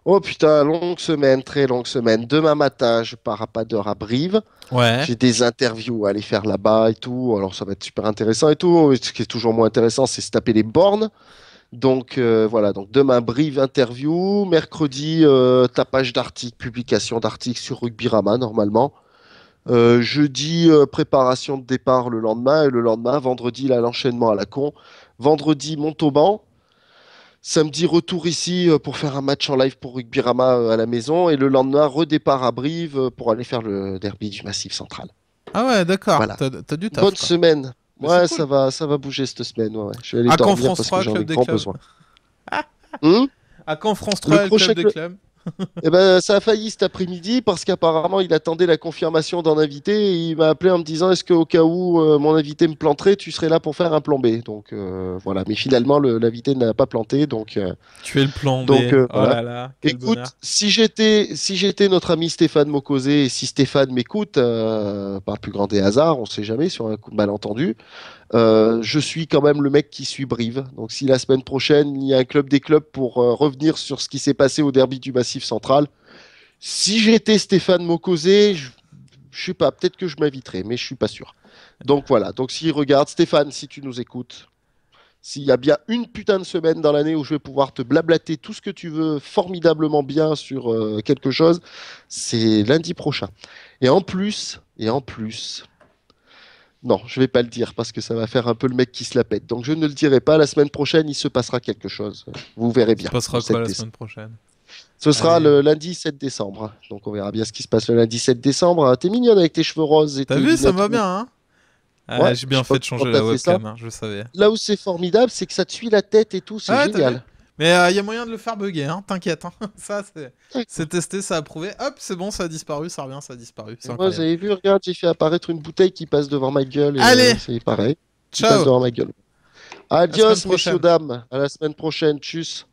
Oh putain, longue semaine, très longue semaine. Demain matin, je pars à pas d'heure à Brive. Ouais. J'ai des interviews à aller faire là-bas et tout. Alors ça va être super intéressant et tout. Ce qui est toujours moins intéressant, c'est se taper les bornes. Donc voilà, donc demain Brive interview, mercredi tapage d'articles, publication d'articles sur Rugbyrama normalement. Jeudi préparation de départ le lendemain et le lendemain vendredi là l'enchaînement à la con. Vendredi Montauban. Samedi, retour ici pour faire un match en live pour Rugbyrama à la maison. Et le lendemain, redépart à Brive pour aller faire le derby du Massif Central. Ah ouais, d'accord. Voilà. T'as du taf. Bonne semaine. Mais ouais, cool. ça va bouger cette semaine. Ouais. Je vais aller à quand dormir France parce 3, que j'en ai Club des grand clubs besoin. À quand France 3 le Club des clubs Eh ben, ça a failli cet après-midi parce qu'apparemment il attendait la confirmation d'un invité et il m'a appelé en me disant est-ce qu'au cas où mon invité me planterait, tu serais là pour faire un plan B. Donc voilà, mais finalement l'invité n'a pas planté donc. Tu es le plan B. Donc oh voilà. là là, quel Écoute, bonheur. si j'étais notre ami Stéphane Mokosé et si Stéphane m'écoute, par le plus grand des hasards, on sait jamais sur un coup de malentendu. Je suis quand même le mec qui suit Brive. Donc si la semaine prochaine, il y a un club des clubs pour revenir sur ce qui s'est passé au derby du Massif Central, si j'étais Stéphane Mokosé, je sais pas, peut-être que je m'inviterais, mais je suis pas sûr. Donc voilà, donc s'il regarde, Stéphane, si tu nous écoutes, s'il y a bien une putain de semaine dans l'année où je vais pouvoir te blablater tout ce que tu veux formidablement bien sur quelque chose, c'est lundi prochain. Et en plus, non, je vais pas le dire parce que ça va faire un peu le mec qui se la pète. Donc je ne le dirai pas. La semaine prochaine, il se passera quelque chose. Vous verrez bien. Il se passera quoi la semaine prochaine? Ce sera le lundi 7 décembre. Donc on verra bien ce qui se passe le lundi 7 décembre. T'es mignonne avec tes cheveux roses et t'as vu, ça me va bien, hein? Ouais, j'ai bien fait de changer la webcam, hein, je savais. Là où c'est formidable, c'est que ça te suit la tête et tout, c'est génial. Mais il y a moyen de le faire bugger, hein, t'inquiète. Hein. Ça, c'est testé, ça a prouvé. Hop, c'est bon, ça a disparu, ça revient, ça a disparu. Moi, vous avez vu, regarde, j'ai fait apparaître une bouteille qui passe devant ma gueule. Et, allez, c'est pareil. ciao. Qui passe devant ma gueule. Adios, messieurs, dames. À la semaine prochaine. Tchuss.